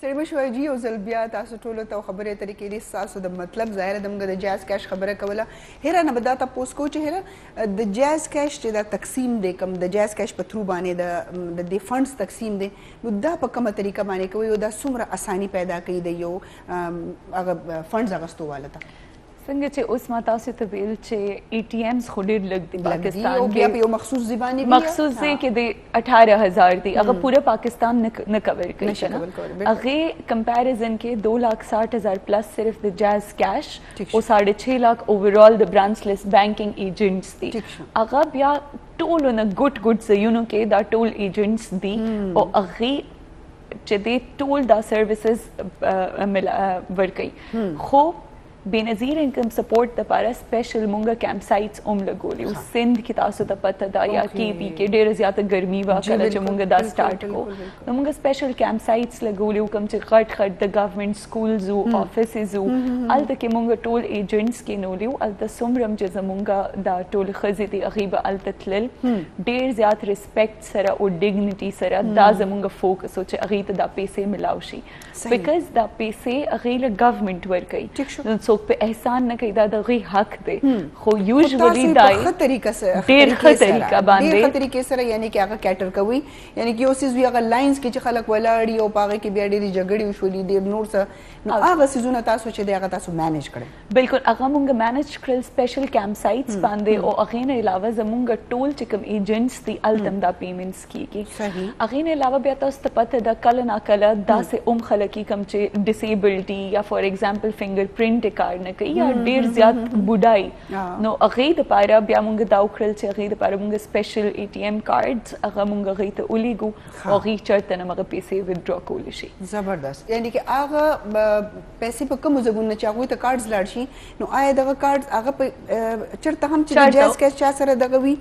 ستړي بشوي جی او ځل بیا تاسو ټولو ته خبرې اترې کېدې ستاسو د مطلب ظاهره دمږه د جاز کیش خبره کوله هیره نه به دا تپوس کوو چې هیره د جاز کیش چې دا تقسیم دی کوم د جاز کیش په تھرو باندې د دې فنډز تقسیم دی نو دا په کومه طریقه باندې کوي او دا څومره اساني پیدا کوي د یو هغه فنډز اغستو والا ته څنګه چې اوس ما تاسو ته ویل چې ATMs خو ډېر لږ دي پاکستان کې او بیا په یو مخصوص ځای باندې مخصوص ځای کې د 18,000 دي هغه پوره پاکستان نه کور کوي هغه کمپیریزن کې 2,60,000 پلس صرف د جاز کیش او 6.5 लाख اوورال د برانچ لیس بانکینګ ایجنټس دي هغه بیا ټول نه ګډ ځایونو کې دا ټول ایجنټس دي او هغه چې د ټول دا سروسز ورکوي خو بېنظیر انکم سپورټ دپاره سپیشل مونږه کیمپ سایټس هم لګولي اوس سند کې تاسو ته پته ده یا KP کې ډېره زیاته ګرمي وه کله چې مونږ دا سټارټ کړو نو مونږ سپیشل کیمپ سایټس لګولي وو کوم چې غټ د ګورنمنټ سکولز وو افیسز وو هلته کې مونږ ټول ایجنټس کېنولي وو هلته څومره هم چې زمونږ دا ټول ښځې دي هغوی به هلته تلل ډېر زیات ریسپیکټ سره او ډیګنټي سره دا زمونږ فوکس و چې هغوی ته دا پیسې ملاو شي بیکاز دا پیسې هغوی له ګورنمنټ ورکوي څوک په احسان نه کوي دا د هغوی حق دی خو یوزولي دا ښه طریقه سره ډېر ښه طریقه باندې ډېر ښه طریقې سره یعنې چې هغه کیټر کوي یعنې چې یو څیز وي هغه لاینز کې چې خلک ولاړ او په هغې کې بیا ډېرې جګړې وشولي ډېر نور څه نو هغه څیزونه تاسو چې دی هغه تاسو مینج کړئ بلکل هغه مونږ مینج کړل سپیشل کیمپ سایټس باندې او هغې نه علاوه زمونږ ټول چې کوم ایجنټس دي هلته هم دا پیمنټس کېږي هغې نه علاوه بیا تاسو ته پته ده کله ناکله داسې هم خلک کوم چې ډسیبلټي یا فار ایگزامپل فنګر پرنټ یې کار نه کوي یا ډېر زیات بوډای نو هغې دپاره بیا مونږ دا وکړل چې هغې دپاره مونږ سپیشل ATM کارډز هغه مونږ هغوی ته ولیږو او هغوی چېرته نه هغه پیسې ویدرا کولی شي زبردست یعنې چې هغه پیسې په کومو ځایونو نه چې هغوی ته کارډز لاړ شي نو آیا دغه کارډز هغه په چېرته هم چې د جاز کیش چا سره دغه وي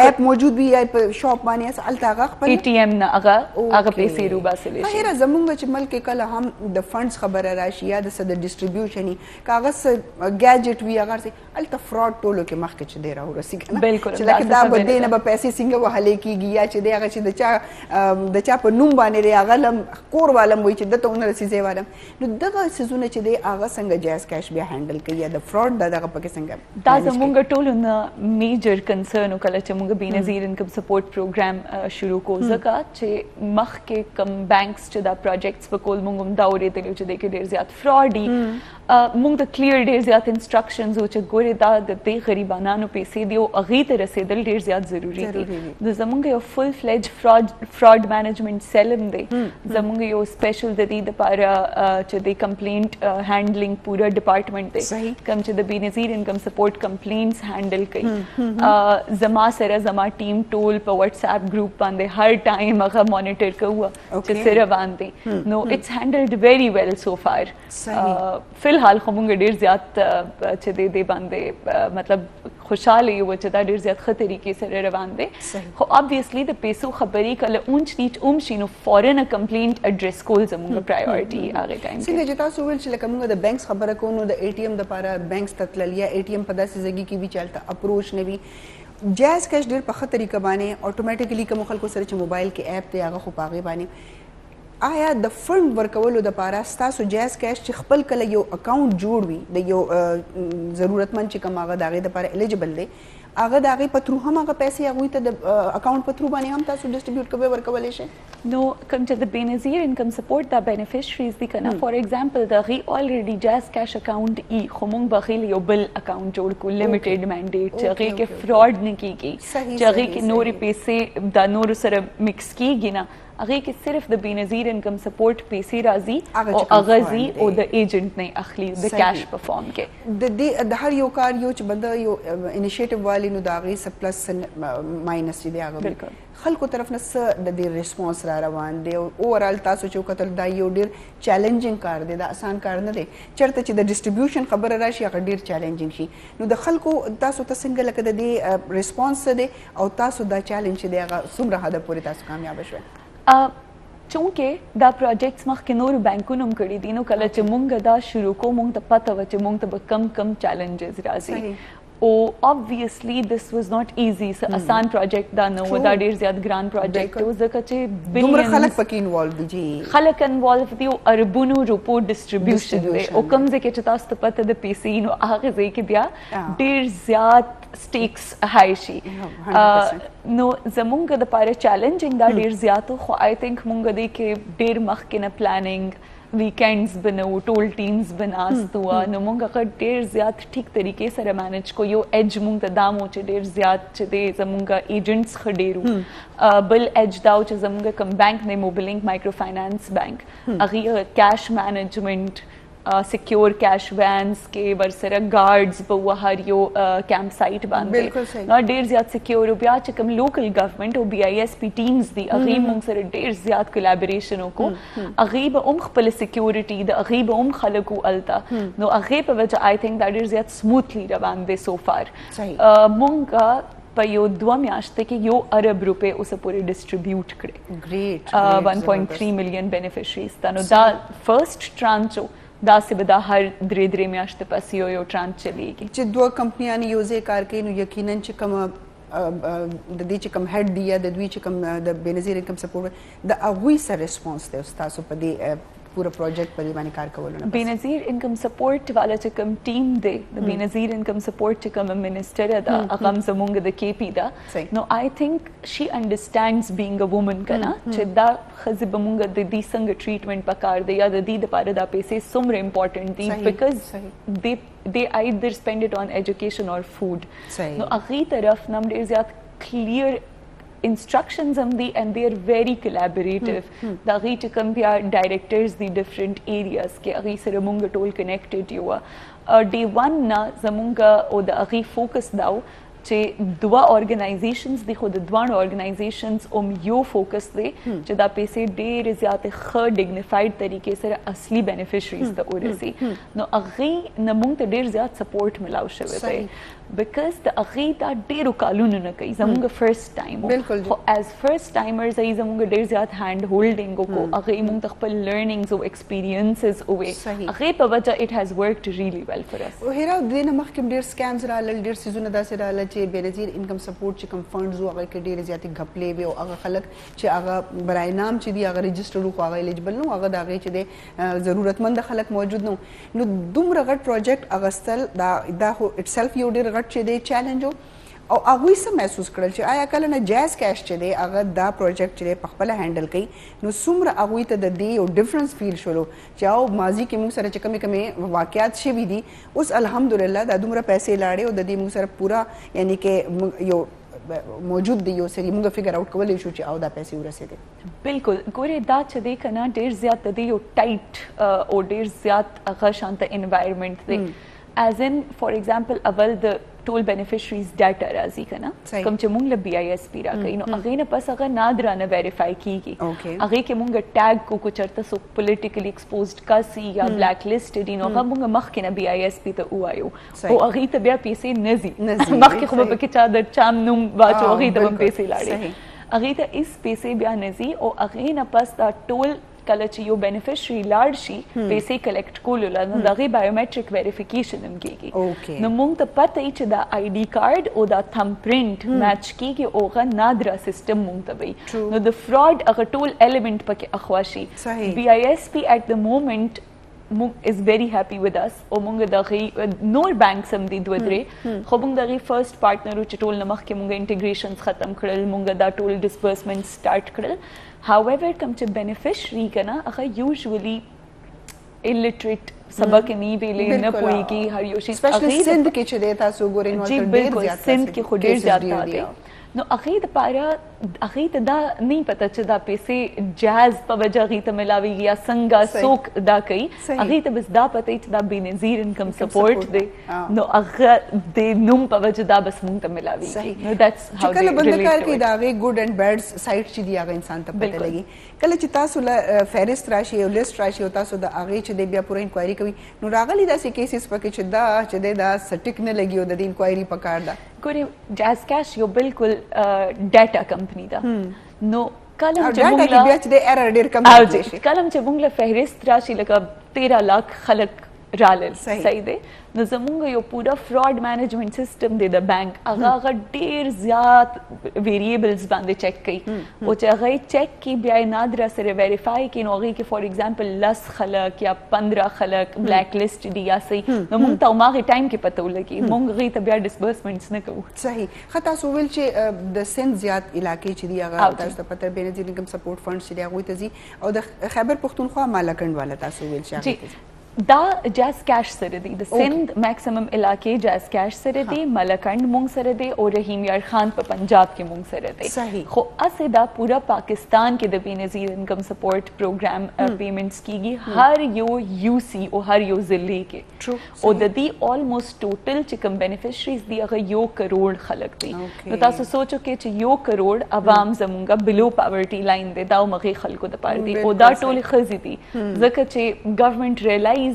اپ موجود وي یا په شاپ باندې هلته هغه خپل ATM نه هغه پیسې روباسلی شي هیره زمونږ چې ملک کله هم د فنډز خبره راشي یا د څه د ډسټریبیوشن که هغه څه ګیجټ وي هغه څه هلته فراډ ټولو کې مخکې چې دی راورسي که نه چې لکه دا به دی نه به پیسې څنګه وهلی کېږي یا چې دی هغه چې د چا په نوم باندې دی هغه لم کور والم وایي چې دته ونه رسي ځای والم نو دغه څیزونه چې دی هغه څنګه جاز کیش بیا هینډل کوي یا د فراډ دغه پکې څنګه دا زمونږ ټولو نه میجر کنسرن و کله چې مونږ بېنظیر انکم سپورټ پروګرام شروع کړو ځکه چې مخکې کوم بینکس چې دا پروجیکټس په کول مونږ هم دا اورېدلي چې دی کې ډېر زیات فراډ وي مونږ ته کلیر ډېر زیات انسټرکشنز و چې ګورې دا د دې غریبانانو پیسې دي او هغې ته رسېدل ډېر زیات ضروري دي د زمونږ یو فل فلیج فراډ مینجمنټ سیل هم دی زمونږ یو سپیشل د دې دپاره چې د کمپلینټ هینډلنګ پوره ډپارټمنټ دی کوم چې د بېنظیر انکم سپورټ کمپلینټس هینډل کوي زما سره زما ټیم ټول په وټساپ ګروپ باندې هر ټایم هغه مانیټر کوو چې څه روان دی نو اټس هینډلډ ویری ویل سو فار فلحال خو مونږ ډېر زیات چې د دې باندې مطلب خوشحاله یو چې دا ډېر زیات ښه طریقې سره روان دی خو obviously د پیسو خبرې کله اونچ نیچ هم شي نو فورن کمپلینټ اډرس کول زموږ پرایورټي هغې ټایم څنګه چې تاسو وویل چې لکه موږ د بینکس خبره کوو نو د ATM دپاره بینکس ته تلل یا ATM په داسې ځایګي کې وي چې هلته اپروچ نه وي جاز کیش ډېر په ښه طریقه باندې اټومیټیکلي کومو خلکو سره چې موبایل کې اپ دی هغه خو په هغې باندې آیا د فنډ ورکولو دپاره ستاسو جاز کیش چې خپل کله یو اکاونټ جوړ وي د یو ضرورتمند چې کوم هغه د هغې دپاره الیجبل دی هغه د هغې په تھرو هم هغه پیسې هغوی ته د اکاونټ په تھرو باندې هم تاسو ډسټریبیوټ کوئ ورکولی شئ نو کوم چې د بېنظیر انکم سپورټ دا بینیفیشریز دي که نه فار ایگزامپل د هغې الریډي جاز کیش اکاونټ ای خو موږ به هغې یو بل اکاونټ جوړ کړو لیمیټډ مینډیټ چې هغې کې فراډ نه کېږي چې هغې کې نورې پیسې دا نورو سره مکس کېږي نه هغې کې صرف د بېنظیر انکم سپورټ پیسې راځي او هغه ځي او د ایجنټ نه اخلي د کیش په فارم کې د هر یو کار یو چې بنده یو انیشیټیو والی نو د هغې څه پلس ماینس چې دی هغه خلکو طرف نه څه د دې ریسپانس را روان دی او اوورال تاسو چې وکتل دا یو ډېر چیلنجینګ کار دی دا آسان کار نه دی چېرته چې د ډسټریبیوشن خبره راشي هغه ډېر چیلنجینګ شي نو د خلکو تاسو ته څنګه لکه د دې ریسپانس څه دی او تاسو دا چیلنج چې دی هغه څومره حده پورې تاسو کامیابه شوئ چونکې دا پروجیکټس مخکې نورو بینکونو هم کړي دي نو کله چې مونږ دا شروع کوو مونږ ته پته وه چې مونږ ته به کم چیلنجز راځي او obviously this was not easy so آسان پروجیکٹ دا نو دا ډیر زیات ګران پروجیکٹ و ځکه چې دومره خلک billions پکې انوالو دي جی خلک انوالو دي او اربونو روپو ډسټریبیوشن دی او کوم ځای کې چې تاسو ته پته د پیسې نو هغه ځای کې بیا ډیر زیات سټیکس هاي شي نو زمونږ د پاره چیلنجینګ دا ډیر زیات خو آی تھنک مونږ دې کې ډیر مخکې نه پلانینګ ویکینڈز بنو ټول ټیمز بناستو نو مونږ ډیر زیات ټیک طریقې سره مینج کو یو ایج مونږ ته دامو چې ډیر زیات چې دی زمونږ ایجنټس خډیرو بل ایج داو چې زمونږ کم بانک نه موبلینک مایکرو فاینانس بانک هغه کیش مینجمنٹ سیکیور کیش وینز کې ورسره گارډز په هر یو کیمپ سایټ باندې نو ډیر زیات سیکیور بیا چې کوم لوکل گورنمنت او بی آی ایس پی ټیمز دی هغه موږ سره ډیر زیات کولیبریشن وکړو هغه به خپل سیکیورټي د هغه به خلکو التا نو هغه په وجه آی تھنک دا ډیر زیات سموثلی روان دی سو فار مونږ په یو 2 میاشتې کې یو ارب روپے اوس پورې ډسټریبیوټ کړي ګریټ 1.3 ملین بینیفیشریز تا نو دا فرست ټرانچ دا سه به دا هر درې میاشتې پس یو ټرانچ چلیږي چې دوه کمپنیانه یو ځای کار کوي نو یقینا چې کوم د دې چې کوم هډ دی یا د دوی چې کوم د بینظیر انکم سپورټ د هغوی سره ریسپانس دی تاسو په دې پورا پروجیکټ په دې باندې کار کولو نه بینظیر انکم سپورټ والا چې کوم ټیم دی د بینظیر انکم سپورټ چې کوم منسټر دا هغه زمونږ د کې پی دا نو آی تھنک شي انډرستانډز بینګ ا وومن کنا چې دا خزه بمونږ د دې څنګه ټریټمنټ پکار دی یا د دې لپاره دا پیسې څومره امپورټنٹ دي بیکاز they either spend it on education or food نو هغه طرف نم ډیر زیات کلیر instructions هم دي and they are very collaborative دا غي چې کوم بیا ډایریکټرز دي ډیفرنٹ ایریاز کې هغه سره مونږ ټول کنیکټډ یو ډے 1 نه زمونږ او د هغه فوکس داو چې دوه ارګنایزیشنز دي خو د دوه ارګنایزیشنز یو فوکس دی چې دا پیسې ډېر زیات ښه ډیګنیفاید طریقې سره اصلي بینیفیشریز ته ورسي نو هغه نه مونږ ته ډېر زیات سپورټ ملاو شوی دی بیکاز د هغه دا ډېرو کالونو نه کوي زمونږ فرست ټایم خو ایز فرست ټایمرز ای زمونږ ډېر زیات هینډ هولډینګ وکړو هغه مونږ ته خپل لرنینګز او ایکسپیرینسز وې هغه په وجه اټ هاز ورکډ ریلی ویل فار اس او هیرا د دې نه مخکې ډېر سکیمز راغلل ډېر سیزونه داسې راغلل چې بینظیر انکم سپورټ چې کوم فنډز وو هغه کې ډېرې زیاتې غپلې وي او هغه خلک چې هغه برای نام چې دی هغه رجسټر وو هغه الیجبل نو هغه د هغې چې دی ضرورتمند خلک موجود نو دومره غټ پروجیکټ اغستل دا خو اټسلف یو ډېر غټ چې دی چیلنج او هغوی څه محسوس کړل چې آیا کله نه جایز کیش چې دی هغه دا پروجیکټ چې دی په خپله هینډل کوي نو څومره هغوی ته د دې یو ډفرنس فیل شولو چې او ماضي کې موږ سره چې کمې واقعات شوي دي اوس الحمدلله دا دومره پیسې لاړې او د دې موږ سره پورا یعنی کې یو موجود دی یو سری موږ فګر آوټ کولی شو چې او دا پیسې ورسېدې بالکل ګورې دا چې دی که نه ډېر زیات د دې یو ټایټ او ډېر زیات هغه شانته انوایرمنټ دی ایز ان فار ایگزامپل اول د ټول بینیفیشریز ډاټا راځي کنه کوم چې مونږ له بی آی ایس پی راکوي نو هغه نه پس هغه نادرانه ویریفای کیږي هغه کې مونږ ټیګ کو چرته سو پولیټیکلی ایکسپوزډ کاسي یا بلیک لیسټډ نو هغه مونږ مخکې نه بی آی ایس پی ته وایو او هغه ته بیا پیسې نزي مخکې خو به کې چا د چام نوم واچو هغه ته پیسې لاړې هغه ته اس پیسې بیا نزي او هغه نه پس دا ټول کله چې یو بینیفیشری لاړ شي پیسې کلیکټ کولو نو د هغې بایومیټریک ویریفیکیشن هم کیږي نو موږ ته پته وي چې دا آی ډي کارډ او دا تھم پرنټ میچ کیږي او هغه نادره سیسټم موږ ته وي نو د فراډ هغه ټول ایلیمنټ پکې اخوا شي بی آی ایس پی ایٹ د مومنٹ is very happy with us او مونږ دغه نور بانکس هم دي دوه درې خو مونږ دغه فرست پارټنر چې ټول نه مخکې مونږ انټیګریشنز ختم کړل مونږ دا ټول ډسبرسمنټ سٹارټ کړل however کوم چې بینیفیشری کنه هغه یوزولي illiterate سبق نه ویلې نه پوهیږي هر یو شي سپیشلی سند کې چې دی تاسو ګورئ نو ډېر زیات سند کې خو ډېر زیات دی نو هغه د پاره هغه ته دا نه پته چې دا پیسې جاز په وجه هغه ته ملاوي یا څنګه څوک دا کوي هغه ته بس دا پته چې دا بینظیر انکم سپورټ دی نو هغه د نوم په وجه دا بس مونږ ته ملاوي نو دیټس هاو کله بند کار کوي دا وی ګډ اینڈ بیډ سایډ چې دی هغه انسان ته پته لګي کله چې تاسو له فهرست راشي او لیست راشي او تاسو د هغه چې دی بیا پوره انکوایري کوي نو راغلي داسې کیسز پکې چې دا چې دی دا سټیک نه لګي او د دې انکوایري پکار ده ګورې جاز کیش یو بالکل ډاټا کمپنی ده نو کلم چې موږ لا بیا چې د ایرر ډیر کم کلم چې موږ له فهرست راشي لکه 13 लाख خلک रालल सही। सही दे न ज़मूंगा यो पूरा fraud management system they the bank अगर ढेर ज्यादा वेरिएबल्स बांधे चेक कई वो चाहे चेक की ब्याय नादरा से वेरीफाई की नोगी के फॉर एग्जांपल 10 खलक या 15 खलक ब्लैक लिस्ट दिया सही न मुंग ता मागे टाइम के पता लगी मुंग गई तब या डिसबर्समेंट्स न कहू सही खता सोविल चे द सिंध ज्यादा इलाके ची दिया गा तास पता बेनजीर इनकम सपोर्ट फंड से दिया हुई तजी और द खैबर पख्तूनख्वा मालाकंड वाला तास सोविल चे दा जैस कैश सरदी द सिंध मैक्सिमम इलाके जैस कैश सरदी मलकंड मुंग सरदे और रहीम यार खान पर पंजाब के मुंग सरदे सही खो असे दा पूरा पाकिस्तान के द Benazir income support programme payments कीगी हर यो यूसी और हर यो जिले के ट्रू और दी ऑलमोस्ट टोटल चिकम बेनिफिशरीज दी अगर यो करोड़ खलक दी तो तासो सोचो के च यो करोड़ अवाम जमुंगा बिलो पॉवर्टी लाइन दे दाव मगे खलको द पार दी ओ दा टोल खजी दी जक चे गवर्नमेंट रियलाइज्ड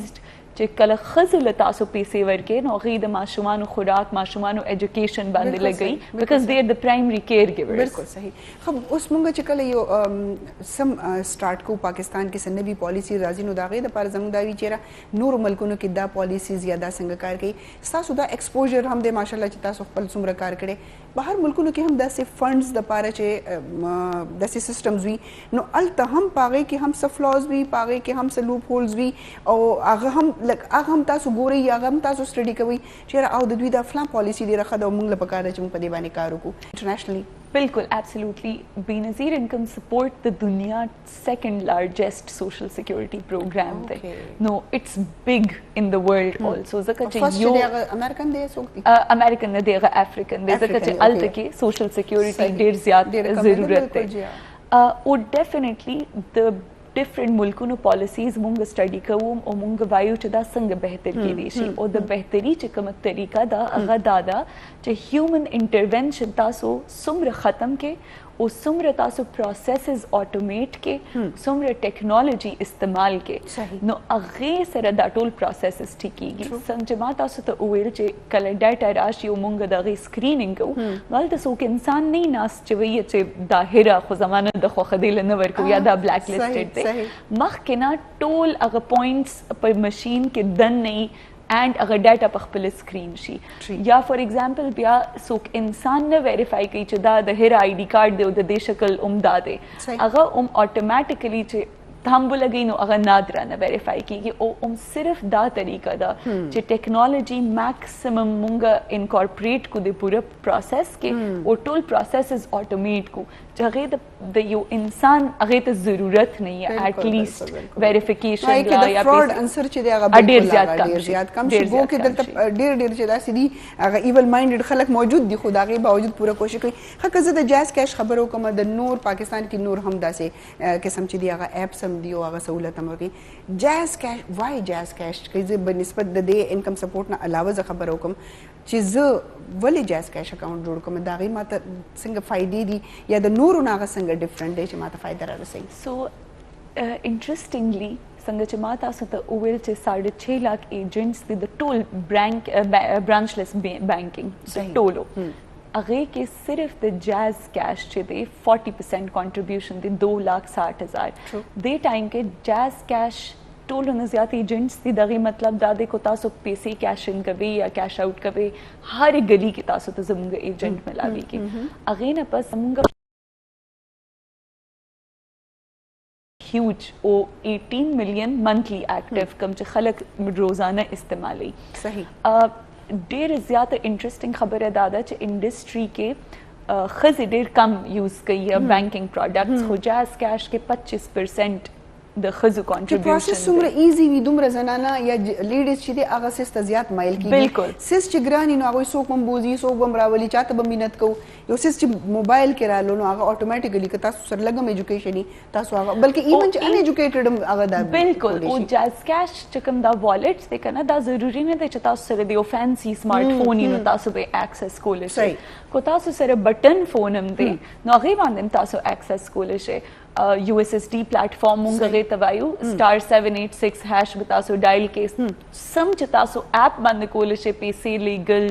चे कल खजल तासो पेशेवर के नौगी द माशुमानो खुराक माशुमानो एजुकेशन बांधे लग गई because they are the primary care givers बिल्कुल सही खब उस मुंगा चिकल यो सम स्टार्ट को पाकिस्तान के सन्नबी पॉलिसी राजी नुदागे द पार जमुदावी चेरा नूर मुल्कुनो किदा पॉलिसीज यादा संगकार गई सासुदा एक्सपोजर हम दे माशाल्लाह चिता सो पल सुमरा कार करे बाहर मुल्कुनो के हम दसे फंड्स द पार चे दसे सिस्टम्स भी नो अल तहम पागे कि हम सब फ्लॉज भी पागे कि हम से लूप होल्स भी और आगे हम तासु गोरे या हम तासु स्टडी कवी चेरा आउ द द्विदा फ्ला पॉलिसी दे रखा द मुंग ल पकार चम पदे बाने कारो को इंटरनेशनली बिल्कुल एब्सोल्युटली बेनजीर इनकम सपोर्ट द दुनिया second largest social security programme थे no it's big in the world also जकचे यो अमेरिकन दे सोकती अमेरिकन ने देगा अफ्रीकन दे जकचे अल तक सोशल सिक्योरिटी ढेर ज्यादा जरूरत है और डेफिनेटली द डिफरेंट मुल्कों पॉलिसीज मुंग स्टडी कवूम और मुंग वायु चदा संग बेहतर की देशी और द बेहतरी चिकम तरीका दा अगा दादा चे ह्यूमन इंटरवेंशन तासो सुम्र खत्म के और सुम्र तासो प्रोसेसेस ऑटोमेट के सुम्र टेक्नोलॉजी इस्तेमाल के नो अगे सर दाटोल प्रोसेसेस ठीकीगी संजमा तासो तो उवेल चे कल डाटा राशि ओ मुंग दागे स्क्रीनिंग को वाल तसो के इंसान नहीं नास चवई चे दाहिरा खो जमाना द खो खदिल नवर को या दा ब्लैक लिस्टेड थे मख के ना टोल अगर पॉइंट्स पर मशीन के दन नहीं एंड अगर डाटा पखपल स्क्रीन शी या फॉर एग्जांपल बिया सोक इंसान ने वेरीफाई की चदा दहिरा आईडी कार्ड दे दे शकल उमदा दे अगर ऑटोमेटिकली चे हम वो लगी नो अगर नादरा ने वेरीफाई की ओ सिर्फ दा तरीका दा जे टेक्नोलॉजी मैक्सिमम मुंगा इनकॉर्पोरेट को दे पूरा प्रोसेस के और टोल प्रोसेसेस ऑटोमेट को जगह द यो इंसान अगे तो जरूरत नहीं है एटलीस्ट वेरिफिकेशन ला या फ्रॉड आंसर चे देगा डेढ़ ज्यादा कम वो के दर डेढ़ चे दा सीधी अगर इवल माइंडेड खलक मौजूद दी खुदा के बावजूद पूरा कोशिश की हक द जैस कैश खबरों का मद नूर पाकिस्तान की नूर हमदा से किस्म ची दिया ऐप सम दियो आगा सहूलत हम की जैस कैश वाई जैस कैश के बनिस्बत दे इनकम सपोर्ट ना अलावा ज खबरों कम चीज वले जैस कैश अकाउंट जोड़ कम दागी माता संग फायदे दी या द नूर नागा संग डिफरेंट दे माता फायदा रहा सही सो इंटरेस्टिंगली संग चमाता सत उवेल चे 6.5 lakh agents the toll branchless banking Tolo अगे के सिर्फ द जैज कैश चे दे 40% कंट्रीब्यूशन दे 2,60,000 दे टाइम के जैज कैश टोल न ज्यादा एजेंट्स दी दगी मतलब दादे को तासो पैसे कैश इन कवे या कैश आउट कवे हर गली के तासो तो जमुंगा एजेंट मिलावी के अगे न बस जमुंगा ह्यूज ओ 18 मिलियन मंथली एक्टिव कम च खलक रोजाना इस्तेमाली सही डेर ज्यादा इंटरेस्टिंग खबर है दादा च इंडस्ट्री के खज डेर कम यूज कई है बैंकिंग प्रोडक्ट्स हो जैस कैश के 25% द खजु कंट्रीब्यूशन प्रोसेस सुमर इजी वी दुमर जनाना या लेडीज छिदे आगा से तजियात माइल की बिल्कुल सिस चिग्रानी नो आगो सोक बम्बोजी सोक बमरावली चात बमिनत को यो सिस मोबाइल के रालो नो आगा ऑटोमेटिकली कता सर लगम एजुकेशनी तासो आगा बल्कि इवन अनएजुकेटेड आगा दा बिल्कुल ओ जैस कैश चकम दा वॉलेट्स दे कना दा जरूरी ने दे चता सर दे फैंसी स्मार्टफोन इन तासो बे एक्सेस कोले से को तासो सर बटन फोन हम दे नो आगे बांदम तासो एक्सेस कोले से USSD प्लेटफॉर्म मुंगे तवायु *786# बतासो डायल के समझतासो ऐप बंद कोलिशे पैसे लीगल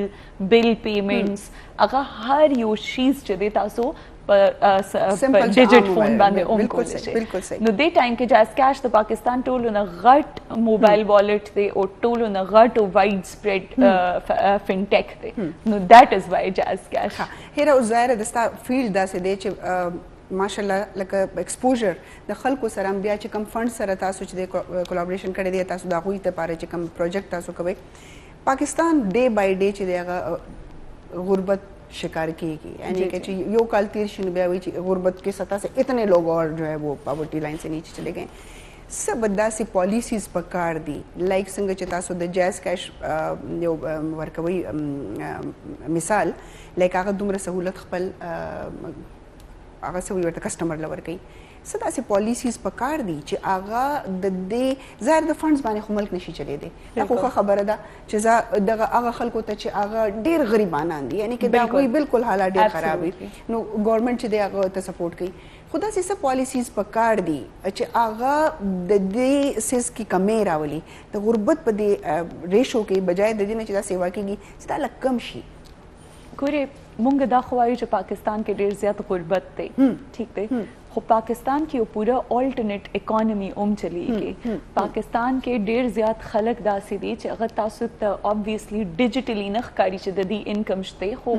बिल पेमेंट्स अगर हर यो चीज चदे तासो Simple ډیجټ عام فون موبایل. باندې اوم بالکل کول صحیح، شي بالکل صحیح. نو دې ټایم کې جاز کیش د پاکستان ټولو نه غټ موبایل والټ دی او ټولو نه غټ او وایډ سپریډ فینټیک دی نو دیٹ از وای جاز کیش هیره ظاهر د ستا فیلډ داسې دی چې ماشاءالله لکه ایکسپوژر د خلکو سره هم بیا چې کم فند سره تاسو چې د کولابریشن کړی دی تاسو د هغوی لپاره چې کم پروجیکټ تاسو کوئ پاکستان ډے بای ډے چې دی هغه غربت शिकार किएगी यानी कि यो काल तीर शिन ब्यावी गुर्बत की सतह से इतने लोग और जो है वो पॉवर्टी लाइन से नीचे चले गए सब बद्दा सी पॉलिसीज पकार दी लाइक संग चिता सो द जैज कैश जो वर्कवई मिसाल लाइक आगा दुमरा सहूलत खपल आगा से वरता कस्टमर लवर कई सदा से पॉलिसीज पकार दी چې आगा د دې ظاهر د فندز باندې خو ملک نشي چلی دی دا خو خبره ده چې دغه هغه خلکو ته چې هغه ډیر غریبانان دي یعنی کې دا کوئی بالکل حالات ډیر خراب دي نو ګورنمنت چې دی هغه ته سپورټ کوي خدا سے سب پالیسیز پکار دي چې هغه د دې سیس کی کمی راولي د غربت په دې ریشو کې بجای د دې نه چې دا سیوا کیږي چې دا لکم شي ګوره مونږ دا خو وایو چې پاکستان کې ډیر زیات غربت دی ٹھیک دی خو پاکستان کې یو پورا الټرنیټ اکانومي اوم چلیږي پاکستان کې ډیر زیات خلک داسې دي چې هغه تاسو ته obviously ډیجیټلی نه ښکاري چې د دې انکم شته خو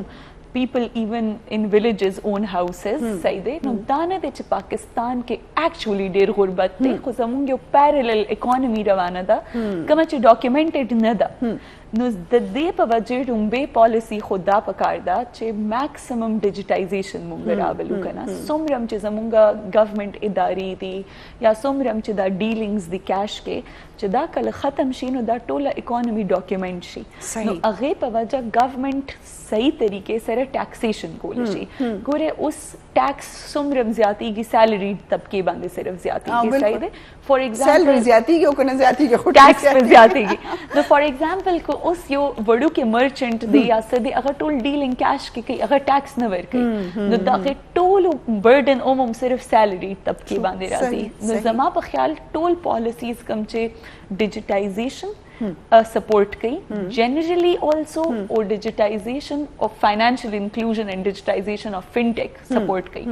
people even in villages own houses صحیح دی نو دا نه دی چې پاکستان کې actually ډیر غربت دی خو زمونږ یو parallel economy روانه ده کومه چې documented نه ده نو د دې په وجه رومبه پالیسی خدا پکار دا چې میکسیمم ډیجیټایزیشن مونږ راولو کنه څومره چې زمونږ گورنمنت ادارې دي یا څومره چې دا ډیلینګز دي کیش کې چې دا کله ختم شي نو دا ټوله اکانومي ډاکومنٹ شي نو هغه په وجه گورنمنت صحیح طریقې سره ټیکسیشن کول شي ګوره اوس ټیکس څومره زیاتېږي سیلری طبقه باندې صرف زیاتېږي صحیح دی فور ایگزامپل سیلری زیاتېږي او کنه زیاتېږي خو ټیکس په زیاتېږي نو فور ایگزامپل کو اوس یو وړو کې مرچنټ دی یا څه دی هغه ټول ډیلینګ کیش کې کوي هغه ټیکس نه ورکوي نو دا ټول برډن اوم صرف سیلری طبقه باندې راځي نو زما په خیال ټول پالیسیز کم چې ډیجیټایزیشن support kai generally also or digitization of financial inclusion and digitization of fintech support kai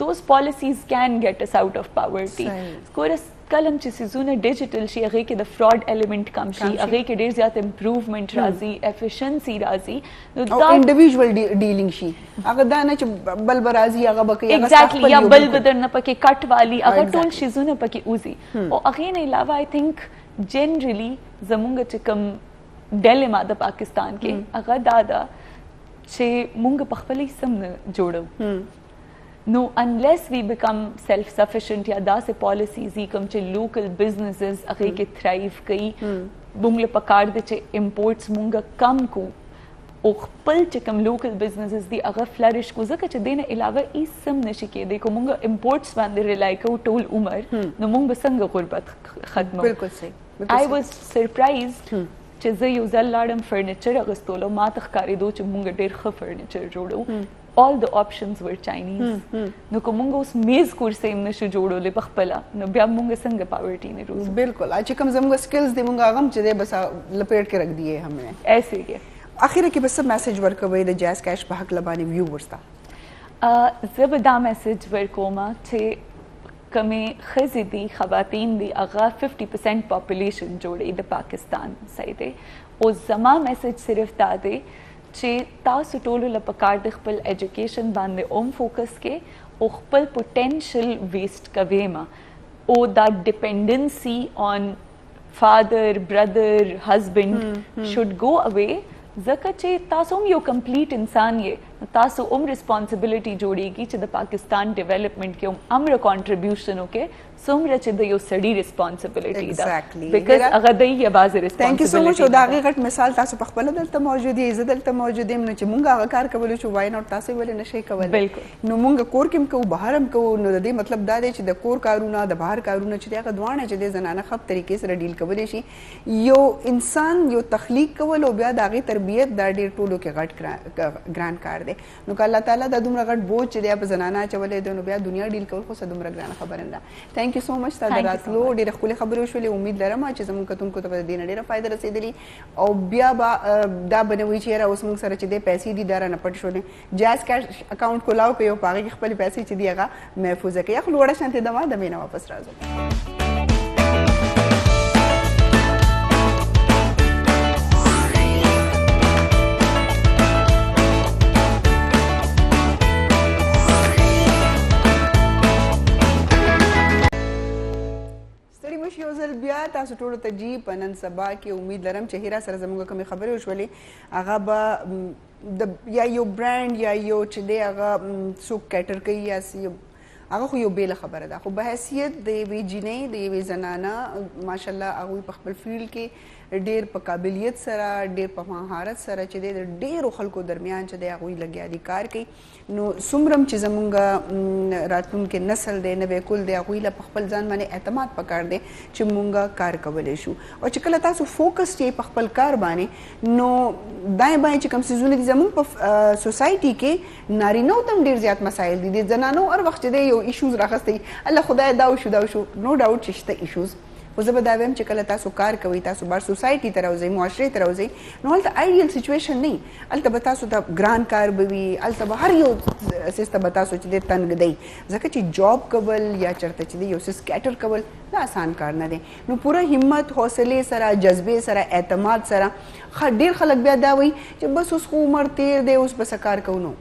those policies can get us out of poverty scoras कलम چې سيزونه ډیجیټل شي هغه کې د فراډ الیمنٹ کم شي هغه کې ډیر زیات امپروومنت راځي افیشنسي راځي نو دا انډیویډوال ډیلینګ شي هغه دا نه چې بل برازي هغه بکې ایگزیکټلی یا بل بدر نه پکې کټ والی هغه ټول شيزونه پکې اوزي او هغه نه علاوه آی تھنک جنرلی زمونږ چې کوم ډیلیما د پاکستان کې هغه دا چې مونږ په خپل سم نه جوړو No, unless we become self-sufficient या دا से policies ही कम चे local businesses अगे के thrive कई बुंगले पकार दे चे imports मुंगा कम को ओ खपल चे कम local businesses दी अगर flourish को ज़का चे देने इलावा इस सम नशी के देखो मुंगा imports बांधे rely को टोल उमर no मुंग बसंग गुर्बत खत्म बिल्कुल सही I was surprised चे ज़ यूज़ल लाडम furniture अगस्तोलो मातख कारी दो चे मुंगा डेर ख furniture जोड़ो all the options were Chinese نو کومه اوس میز کورسې هم نشو جوړولې په خپل نو بیا موږ څنګه پاورټی نه روز بالکل چې کوم زموږ سکلز دي موږ هغه چې بس لپیټ کې رکھ دیے همه ایسے کې اخر کې بس میسج ورکوي د جاز کیش په حق لبانی ویورز تا زب دا میسج ورکوما چې کمه خزي دي خواتین دي هغه 50% پاپولیشن جوړي د پاکستان صحیح دی او زما میسج صرف دا دی چې تاسو ټول له پکار د خپل ایجوکیشن باندې اوم فوکس کې او خپل پوتنشل ویسٹ کوي ما او دا ډیپندنسي آن فادر برادر هسبند شوډ گو اوے ځکه چې تاسو هم یو کمپلیټ انسان یې تاسو هم ریسپانسبিলিټي جوړیږي چې د پاکستان ډیولپمنٹ کې هم امر کنټریبیوشن وکړي څومره چې د یو سړی ریسپانسبিলিټي ده بیکاز هغه د یې باز ریسپانسبিলিټي ثانک یو سو مچ دا غټ مثال تاسو په خپل دلته موجود یې زه دلته موجود یم نو چې مونږ هغه کار کولو چې وای نو تاسو ولې نشئ کولای بالکل نو مونږ کور کې کوو بهر هم کوو نو د دې مطلب دا دی چې د کور کارونه د بهر کارونه چې هغه دوانه چې د زنانه خپ طریقې سره ډیل کولای شي یو انسان یو تخلیق کول او بیا د هغه تربیت دا ډیر ټولو کې غټ ګران کار دی دي نو که الله تعالی د دومره غټ بوج چې دی په زنانه اچولی دی نو بیا دنیا ډیل کول خو څه دومره ګرانه خبره نه ده. تھینک یو سو مچ تا د راتلو ډېرې ښکلې خبرې وشولې. امید لرم چې زموږ کتونکو ته به د دې نه ډېره فایده رسېدلي او بیا به دا به نه وي چې یاره اوس موږ سره چې دی پیسې دي دا رانه پټ شولې. جایز کیش اکاونټ کولاو کوي او په هغې کې خپلې پیسې چې دي هغه محفوظه کوي. خو لوړه شانتې دمه د مې نه واپس راځو. یو ځل بیا تاسو ټولو ته جی په نن سبا کې امید لرم چې هیرا سره زموږ کومې خبرې وشولې هغه به یا یو برانډ یا یو چې دی هغه څوک کیټر کوي یا هغه خو یو بیله خبره ده. خو په حیثیت د یوې جینۍ د یوې زنانه ماشاءالله هغوی په خپل فیلډ کې ډېر په قابلیت سره ډېر په مهارت سره چې دی د ډېرو خلکو درمیان چې دی هغوی لګیا دي کار کوي. نو څومره چې زمونږ راتلونکی نسل دی نوی کول دی هغوی له په خپل ځان باندې اعتماد پکار دی چې مونږ کار کولی شو. او چې کله تاسو فوکس یې په خپل کار باندې نو دایې بایې چې کوم څیزونه دي زمونږ په سوسایټي کې نارینهو ته هم ډېر زیات مسایل دي. د زنانو هر وخت چې دی یو ایشوز راخستی الله خدای دا وشو دا وشو نو ډاوټ چې شته ایشوز. خو زه به دا وایم چې کله تاسو کار کوئ تاسو بار سوسایټي ته راوځئ معاشرې ته راوځئ نو هلته آیډیل سچویشن نه وي. هلته به تاسو ته ګران کار به وي هلته به هر یو څیز ته به تاسو چې دی تنګ دی ځکه چې جاب کول یا چېرته چې دی یو څیز کیټر کول دا آسان کار نه دی. نو پوره همت حوصلې سره جذبې سره اعتماد سره ډېر خلک بیا دا وایي چې بس اوس خو عمر تیر دی اوس به څه کار کوو. نو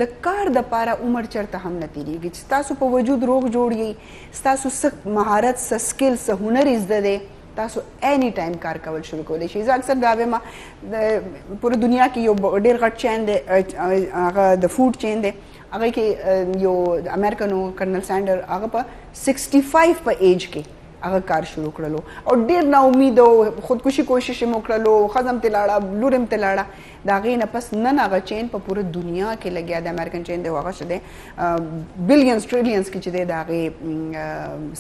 د کار دپاره عمر چېرته هم نه تېرېږي چې ستاسو په وجود روغ جوړ یئ ستاسو څه مهارت څه سکل څه هنر زده دی تاسو اینی ټایم کار کول شروع کولی شئ. زه اکثر دا وایم د پوره دنیا کې یو ډېر غټ چین دی هغه د فوډ چین دی هغه کې یو امریکن و کرنل سینډر هغه په 65 په ایج کې هغه کار شروع کړلو او ډېر نا امید او خودکشي کوشش یې وکړلو ښځه هم ترې لاړه لور هم ترې لاړه د هغې نه پس نن هغه چین په پوره دنیا کې لګیا د امریکن چین دی او هغه چې دی بلینز ټریلیونز کې چې دی د هغې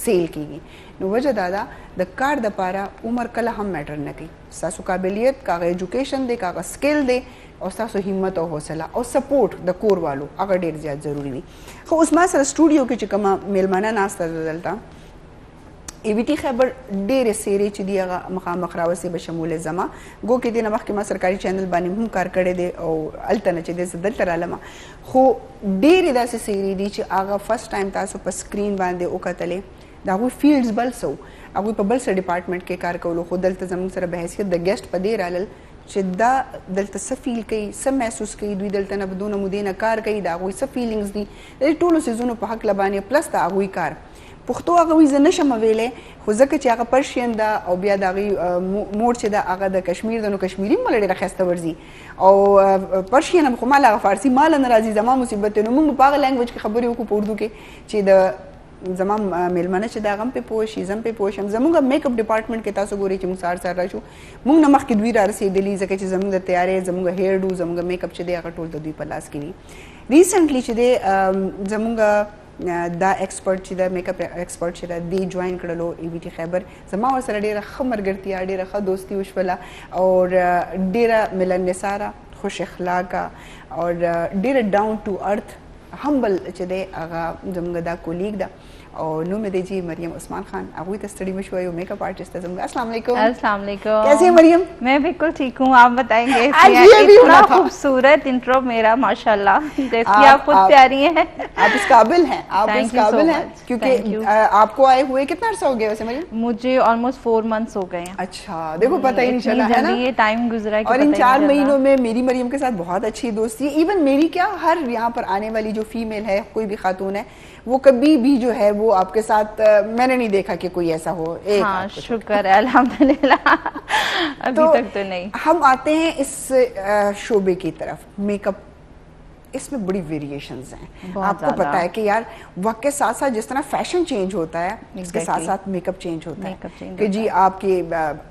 سیل کېږي. نو وجه دا ده د کار دپاره عمر کله هم میټر نه کوي. ستاسو قابلیت که هغه ایجوکیشن دی که هغه سکل دی او ستاسو همت او حوصله او سپورټ د کور والو هغه ډېر زیات ضروري وي. خو اوس ما سره سټوډیو کې چې کومه میلمانه ناسته ده دلته ایویټي خیبر ډېرې سیرې چې دي هغه مخامخ راوسې به شمول زما ګو کې دې نه مخکې ما سرکاري چینل باندې هم کار کړی دی او هلته نه چې دی زه دلته رالم خو ډېرې داسې سیرې دي چې هغه فرسټ ټایم تاسو په سکرین باندې وکتلې د هغوی فیلډز بل څه و هغوی په بل څه ډپارټمنټ کې کار کولو خو دلته زموږ سره په حیثیت د ګیسټ په دې رالل چې دا دلته څه فیل کوي څه محسوس کوي دوی دلته نه په دونه مودې نه کار کوي د هغوی څه فیلینګز دي د دې ټولو څیزونو په هکله باندې پلس د هغوی کار پښتو هغه وایي زه نشم ویلی خو ځکه چې هغه پرشین ده او بیا د هغې موډ چې ده هغه د کشمیر ده نو کشمیري هم مله ډېره ښایسته ورځي او پرشین هم خو ماله هغه فارسي ماله نه راځي زما مصیبت دی نو موږ په هغه لینګویج کې خبرې وکړو په اردو کې چې د زما میلمانه چې د هغه هم پې پوه شي زه هم پې پوه شم. زموږ میک اپ ډپارټمنټ کې تاسو ګورئ چې موږ سهار راشو موږ نه مخکې دوی را رسېدلي ځکه چې زموږ د تیارې زموږ هیر ډو زموږ میک اپ چې دی هغه ټول د دوی په لاس کې وي. ریسنټلی چې دی زموږ دا ایکسپرټ چې ده میک اپ ایکسپرټ چې ده دی جوین کړلو ایویټي خیبر زما ورسره ډېره ښه ملګرتیا ډېره ښه دوستي وشوله او ډېره ملن نثاره خوش اخلاقه او ډېره ډاون ټو ارث همبل چې دی هغه زموږ دا کولیګ ده او نوم دی جی مریم عثمان خان هغوی ته ستړي مه شوئ یو میک اپ آرٹسٹ ہے زموږ. السلام علیکم. السلام علیکم. کیسی ہیں مریم؟ میں بالکل ٹھیک ہوں آپ بتائیں گے. اتنا خوبصورت انٹرو میرا ماشاءاللہ جیسے آپ خود پیاری ہیں آپ اس قابل ہیں آپ اس قابل ہیں کیونکہ آپ کو آئے ہوئے کتنا عرصہ ہو گیا ویسے مریم؟ مجھے آلموسٹ 4 months ہو گئے ہیں. اچھا دیکھو پتہ ہی نہیں چلا ہے نا یہ ٹائم گزرا اور ان 4 مہینوں میں میری مریم کے ساتھ بہت اچھی دوستی ہے. ایون میری کیا ہر یہاں پر آنے والی جو فیمیل ہے کوئی بھی خاتون ہے وہ کبھی بھی جو ہے وہ آپ کے ساتھ میں نے نہیں دیکھا کہ کوئی ایسا ہو. ہاں شکر ہے الحمدللہ ابھی تک تو نہیں. ہم آتے ہیں اس شعبے کی طرف میک اپ اس میں بڑی ویریشنز ہیں آپ کو پتا ہے کہ یار وقت کے ساتھ ساتھ جس طرح فیشن چینج ہوتا ہے اس کے ساتھ ساتھ میک اپ چینج ہوتا ہے کہ جی آپ کے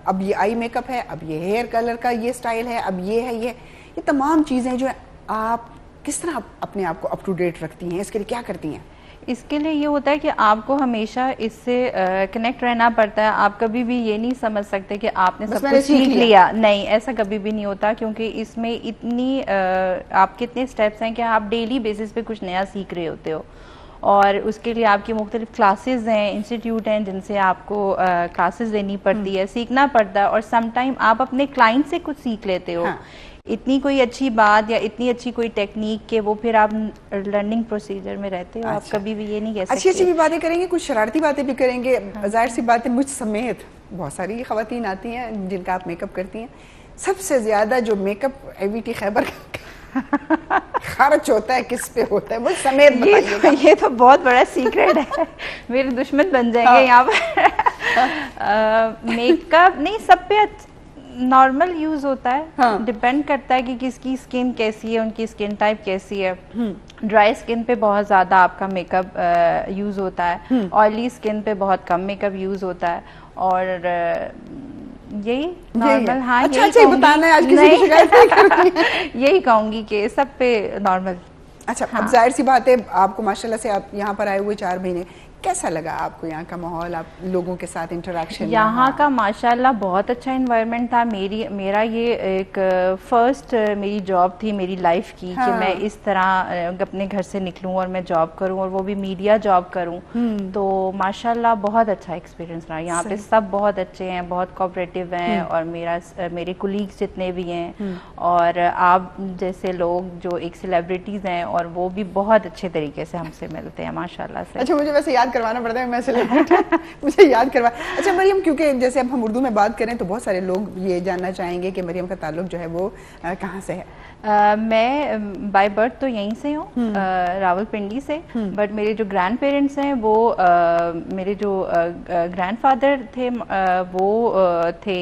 اب یہ آئی میک اپ ہے اب یہ ہیئر کلر کا یہ سٹائل ہے اب یہ ہے یہ تمام چیزیں جو آپ کس طرح اپنے آپ کو اپ ٹو ڈیٹ رکھتی ہیں اس کے لیے کیا کرتی ہیں؟ इसके लिए ये होता है कि आपको हमेशा इससे कनेक्ट रहना पड़ता है। आप कभी भी ये नहीं समझ सकते कि आपने सब कुछ सीख लिया, नहीं, ऐसा कभी भी नहीं होता, क्योंकि इसमें इतनी आपके इतने स्टेप्स हैं कि आप डेली बेसिस पे कुछ नया सीख रहे होते हो, और उसके लिए आपकी मुख्तलिफ क्लासेस हैं, इंस्टीट्यूट हैं जिनसे आपको क्लासेस लेनी पड़ती है, सीखना पड़ता है, और समटाइम आप अपने क्लाइंट से कुछ सीख लेते हो। हाँ। इतनी कोई अच्छी बात या इतनी अच्छी कोई टेक्निक के वो फिर आप लर्निंग प्रोसीजर में रहते हो। आप कभी भी ये नहीं कह सकते। अच्छी भी बातें करेंगे, कुछ शरारती बातें भी करेंगे। जाहिर सी बात है, मुझ समेत बहुत सारी खवातीन आती हैं जिनका आप मेकअप करती हैं। सबसे ज्यादा जो मेकअप एवीटी खैबर खर्च होता है किस पे होता है, मुझ समेत बताइएगा। ये तो बहुत बड़ा सीक्रेट है, मेरे दुश्मन बन जाएंगे यहाँ पर। मेकअप नहीं, सब पे नॉर्मल यूज होता है। हाँ। डिपेंड करता है कि किसकी स्किन कैसी है, उनकी स्किन टाइप कैसी है। ड्राई स्किन पे बहुत ज्यादा आपका मेकअप यूज होता है, ऑयली स्किन पे बहुत कम मेकअप यूज होता है, और यही नॉर्मल। हाँ, अच्छा बताना है, आज किसी की शिकायत नहीं करनी। यही कहूंगी कि सब पे नॉर्मल। अच्छा, हाँ। अब जाहिर सी बात है, आपको माशाल्लाह से आप यहाँ पर आए हुए 4 महीने, कैसा लगा आपको यहाँ का माहौल, आप लोगों के साथ इंटरेक्शन? यहाँ का माशाल्लाह बहुत अच्छा एनवायरनमेंट था। मेरा ये एक फर्स्ट मेरी जॉब थी मेरी लाइफ की। हाँ। कि मैं इस तरह अपने घर से निकलूं और मैं जॉब करूं, और वो भी मीडिया जॉब करूं। तो माशाल्लाह बहुत अच्छा एक्सपीरियंस रहा। यहाँ पे सब बहुत अच्छे हैं, बहुत कोऑपरेटिव हैं, और मेरे कुलीग्स जितने भी हैं, और आप जैसे लोग जो एक सेलिब्रिटीज हैं, और वो भी बहुत अच्छे तरीके से हमसे मिलते हैं माशाल्लाह से। अच्छा, मुझे वैसे याद करवाना पड़ता है, मैं सेलिब्रिटी मुझे याद करवा। अच्छा मरियम, क्योंकि जैसे अब हम उर्दू में बात करें तो बहुत सारे लोग ये जानना चाहेंगे कि मरियम का ताल्लुक जो है वो कहाँ से है? मैं बाय बर्थ तो यहीं से हूँ, रावलपिंडी से, बट मेरे जो ग्रैंड पेरेंट्स हैं वो मेरे जो ग्रैंडफादर थे वो थे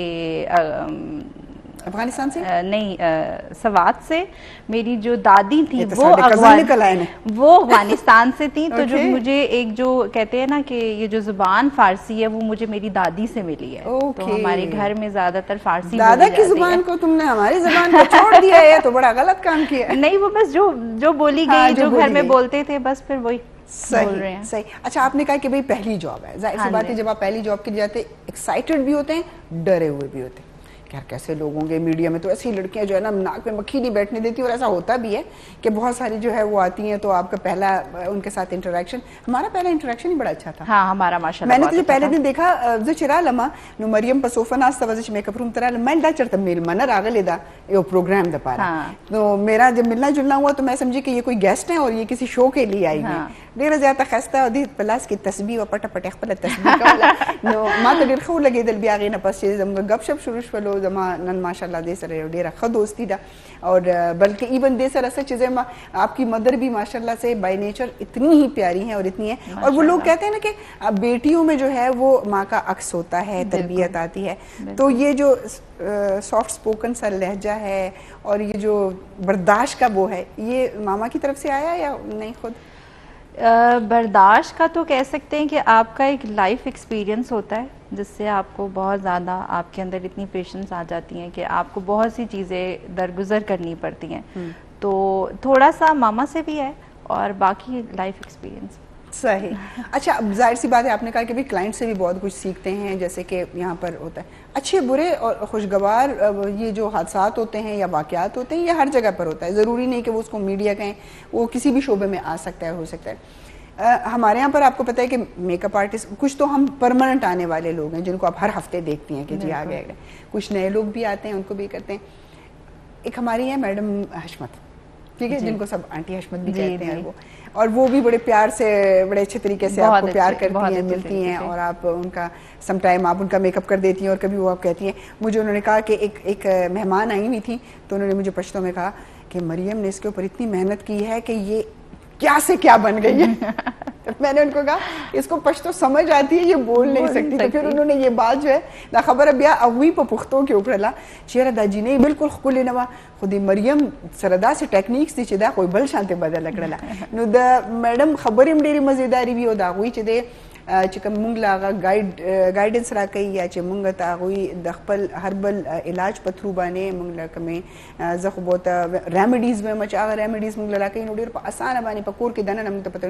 अफगानिस्तान से? नहीं, सवात से। मेरी जो दादी थी वो अफगानिस्तान से थी। तो जो मुझे एक जो कहते हैं ना कि ये जो जुबान फारसी है वो मुझे मेरी दादी से मिली है। तो हमारे घर में ज्यादातर फारसी। दादा की जुबान को तुमने हमारी जुबान को छोड़ दिया है, तो बड़ा गलत काम किया। नहीं, वो बस जो बोली गई, जो घर में बोलते थे, बस फिर वही बोल रहे हैं। सही। अच्छा, आपने कहा कि भाई पहली जॉब है, जाहिर सी बात है जब आप पहली जॉब के लिए जाते एक्साइटेड भी होते हैं, डरे हुए भी होते हैं। यार कैसे लोग होंगे मीडिया में, तो ऐसी लड़कियां जो है ना नाक में मक्खी नहीं बैठने देती, और ऐसा होता भी है कि बहुत सारी जो है वो आती हैं, तो आपका पहला उनके साथ इंटरेक्शन, हमारा पहला इंटरेक्शन ही बड़ा अच्छा था। हाँ, हमारा माशाल्लाह। मैंने तुझे पहले दिन देखा जो चिरा लमा नो मरियम पसोफा नास्ता वजह मेकअप रूम तरह मैं दा चढ़ता मेल मना रागले दा यो प्रोग्राम द पारा। तो मेरा जब मिलना जुलना हुआ तो मैं समझी कि ये कोई गेस्ट है और ये किसी शो के लिए आई है। डेर ज्यादा खस्ता दी प्लस की तस्बीह व पट पट खपल तस्बीह का नो मा तो डेर खो लगे दल बियागे न पस जम गपशप शुरू फलो जमा नन माशाल्लाह दे सर डेरा ख दोस्ती दा, और बल्कि इवन दे सर ऐसा चीजें आपकी मदर भी माशाल्लाह से बाय नेचर इतनी ही प्यारी हैं और इतनी है। और वो लोग कहते हैं ना कि बेटियों में जो है वो माँ का अक्स होता है, तरबियत आती है। तो ये जो सॉफ्ट स्पोकन सा लहजा है और ये जो बर्दाश्त का वो है, ये मामा की तरफ से आया या नहीं खुद? बर्दाश्त का तो कह सकते हैं कि आपका एक लाइफ एक्सपीरियंस होता है जिससे आपको बहुत ज़्यादा आपके अंदर इतनी पेशेंस आ जाती हैं कि आपको बहुत सी चीज़ें दरगुजर करनी पड़ती हैं। तो थोड़ा सा मामा से भी है और बाकी लाइफ एक्सपीरियंस। सही। अच्छा, अब जाहिर सी बात है आपने कहा कि भी क्लाइंट से भी बहुत कुछ सीखते हैं, जैसे कि यहाँ पर होता है अच्छे बुरे और खुशगवार ये जो हादसात होते हैं या वाक़यात होते हैं, ये हर जगह पर होता है। ज़रूरी नहीं कि वो उसको मीडिया कहें, वो किसी भी शोबे में आ सकता है, हो सकता है। हमारे यहाँ पर आपको पता है कि मेकअप आर्टिस्ट कुछ तो हम परमानेंट आने वाले लोग हैं जिनको आप हर हफ्ते देखती हैं कि जी आ गए। कुछ नए लोग भी आते हैं, उनको भी करते हैं। एक हमारी है मैडम हशमत, ठीक है, जिनको सब आंटी हशमत भी कहते हैं वो, और वो भी बड़े प्यार से, बड़े अच्छे तरीके से आपको प्यार करती हैं, मिलती हैं, और आप उनका सम टाइम आप उनका मेकअप कर देती हैं। और कभी वो आप कहती हैं, मुझे उन्होंने कहा कि एक मेहमान आई हुई थी तो उन्होंने मुझे पश्तो में कहा कि मरियम ने इसके ऊपर इतनी मेहनत की है कि ये क्या से क्या बन गई है। तो मैंने उनको कहा इसको पश्तो समझ आती है, ये बोल नहीं सकती। तो फिर उन्होंने ये बात जो है ना खबर अब या अवी पर पुख्तों के ऊपर ला शेरा दाजी ने बिल्कुल खुल नवा खुद मरियम सरदा से टेक्निक्स थी चिदा कोई बल शांति बदल लकड़ला नो द मैडम खबर डेरी मजेदारी भी हो दागुई चिदे चिकन मुंगला गाइडेंस राकई या चे मुंग तागुई दखपल हर्बल इलाज पथरू बाने मुंगला कमे जखबोता रेमेडीज में मचा रेमेडीज मुंगला राकई नो डेर आसान बाने पकोर के दना नम तो पता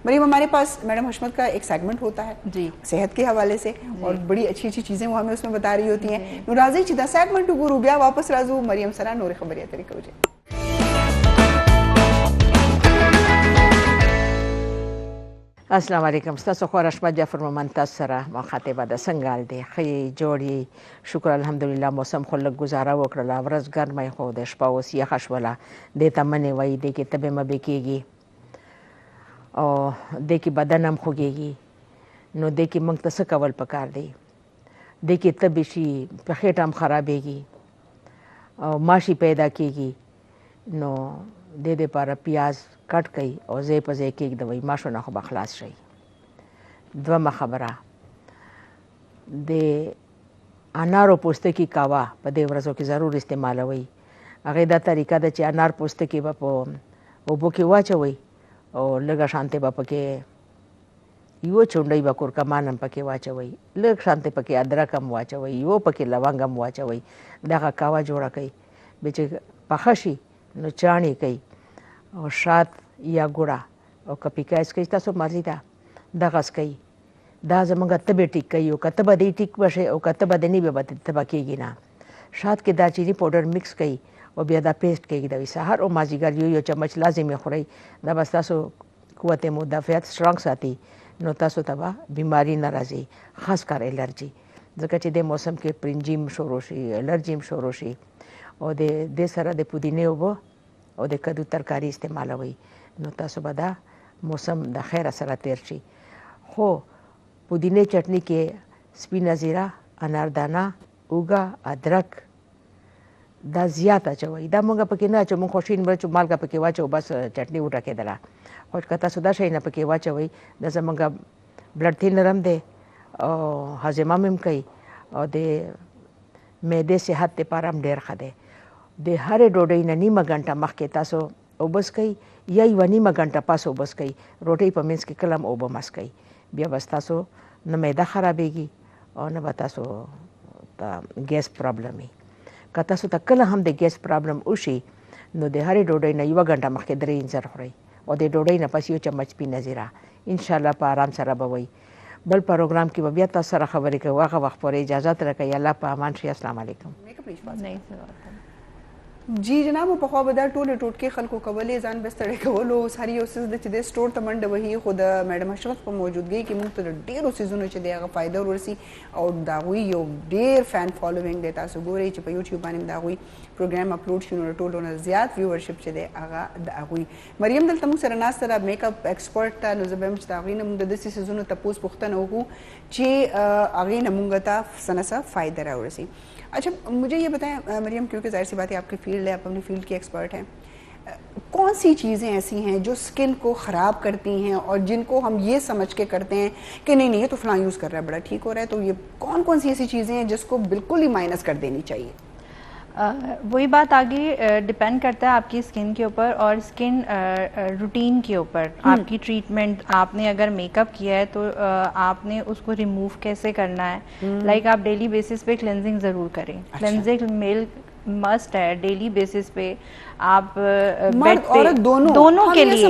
मरीम, हमारे पास मैडम हशमत का एक सेगमेंट होता है जी सेहत के हवाले से और बड़ी अच्छी अच्छी चीज़ें वो हमें उसमें बता रही होती हैं। नुराजी चिदा सेगमेंट गुरु ब्या वापस राजू मरियम सरा नूर खबरिया तरीके हो जाए। अस्सलाम वालेकुम। स्तاسو خو رشمت جعفر ممتاز سره مخاطبه د سنگال دی خی جوړی شکر الحمدلله موسم خو لږ گزاره وکړه ورځ ګرمه خو د شپه اوس یخ شوله د تمنې وای دی کې تبه مبه کیږي او د کې بدن هم خوږیږي نو د کې موږ ته څه کول پکار دی د کې تبه شي په خېټه هم خرابېږي او ماشي پیدا کیږي نو د دې لپاره پیاز کټ کړئ او ځای په ځای کېږدوئ ماشونه خو به خلاص شي. دویمه خبره د انارو پوستکي کاوه په دې ورځو کې ضرور استعمالوئ. هغې دا طریقه ده چې انار پوستکي به په اوبو کې واچوئ او لږه شانتې به پکې یو چونډۍ به کورکمان هم پکې واچوئ، لږ شانتې پکې ادرک هم واچوئ، یو پکې لونګ هم واچوئ، دغه کاوه جوړه کړئ. بیا چې پخه شي نو چاڼې کوي او شات یا ګوړه او کپیکا اسکئ تاسو مرضي ده دغه اسکئ. دا زموږ تبې ټیک کوي او که تبه دې ټیک بشي او که تبه دې نه بیا به تبه کېږي نه. شات کې دارچیني پاوډر مکس کړئ او بیا دا پیسټ کېږدوئ. سهار او مازدیګر یو چمچ لازمي خورئ. دا به ستاسو قوت مدافعت سټرانګ ساتي نو تاسو ته به بیماري نه راځي، خاص کار الرجي، ځکه چې د موسم کې پرنجیم شروع شي، الرجیم شروع شي. او د دې سره د پودینې اوبه او د کدو ترکاري استعمالوي نو تاسو به دا موسم د خیره سره تیر شي. خو پودینې چټني کې سپینه زیره، اناردانه، اوږه، ادرک دا زیات اچوئ. دا موږ پکې نه اچو، موږ خوشین مرچ مالګه پکې واچو بس چټني وټکېدله. خو که تاسو دا شی نه پکې واچوئ دا زموږ بلډ تھینر هم دی او هاضمه هم کوي او د معدې صحت لپاره هم ډېر ښه دی. د هرې ډوډۍ نه نیمه ګنټه مخکې تاسو اوبه څښئ یا یوه نیمه ګنټه پس اوبه څښئ. روټۍ په منځ کې کله هم اوبه مه څښئ، بیا به ستاسو نه معده خرابېږي او نه به تاسو ته ګیس پرابلم وي. که تاسو ته کله هم د ګیس پرابلم وشي نو د هرې ډوډۍ نه یوه ګنټه مخکې 3 انځر خورئ او د ډوډۍ نه پس یو چمچ سپینه زیره. انشاءالله په آرام سره به وئ. بل پروګرام کې به بیا تاسو سره خبرې کوو. هغه وخت پورې اجازت راکوئ. الله په امان شي. السلام علیکم. जी जनाब په خو به دا ټول ټوټکي خلکو کولې ځان بستړې کولو ساري یو څه د چې د سٹور ته منډه وهي خود میډم اشرف په موجودګۍ کې موږ ته ډېرو سيزونو چې دغه فائدہ ورسي او دا وی یو ډېر فین فالوینګ دی. تاسو ګورئ چې په یوټیوب باندې دا وی پروګرام اپلوډ شونه ټولو نه زیات ویورشپ چې دی هغه د وی. مریم دلته موږ سره ناس سره میک اپ ایکسپرټ ته نو زبم چې دا وی نه موږ د دې سيزونو ته پوس پختنه وکړو چې هغه نه موږ ته سنسه فائدہ راورسي. अच्छा मुझे ये बताएं मरियम, क्योंकि जाहिर सी बात है आपकी फील्ड है, आप अपनी फील्ड की एक्सपर्ट हैं, कौन सी चीज़ें ऐसी हैं जो स्किन को ख़राब करती हैं और जिनको हम ये समझ के करते हैं कि नहीं नहीं ये तो फलां यूज़ कर रहा है बड़ा ठीक हो रहा है, तो ये कौन कौन सी ऐसी चीज़ें हैं जिसको बिल्कुल ही माइनस कर देनी चाहिए? वही बात आगे डिपेंड करता है आपकी स्किन के ऊपर और स्किन रूटीन के ऊपर. आपकी ट्रीटमेंट, आपने अगर मेकअप किया है तो आपने उसको रिमूव कैसे करना है. लाइक आप डेली बेसिस पे क्लेंजिंग ज़रूर करें. क्लेंजिंग मिल्क मस्ट है डेली बेसिस पे. आप बेड पे दोनों के लिए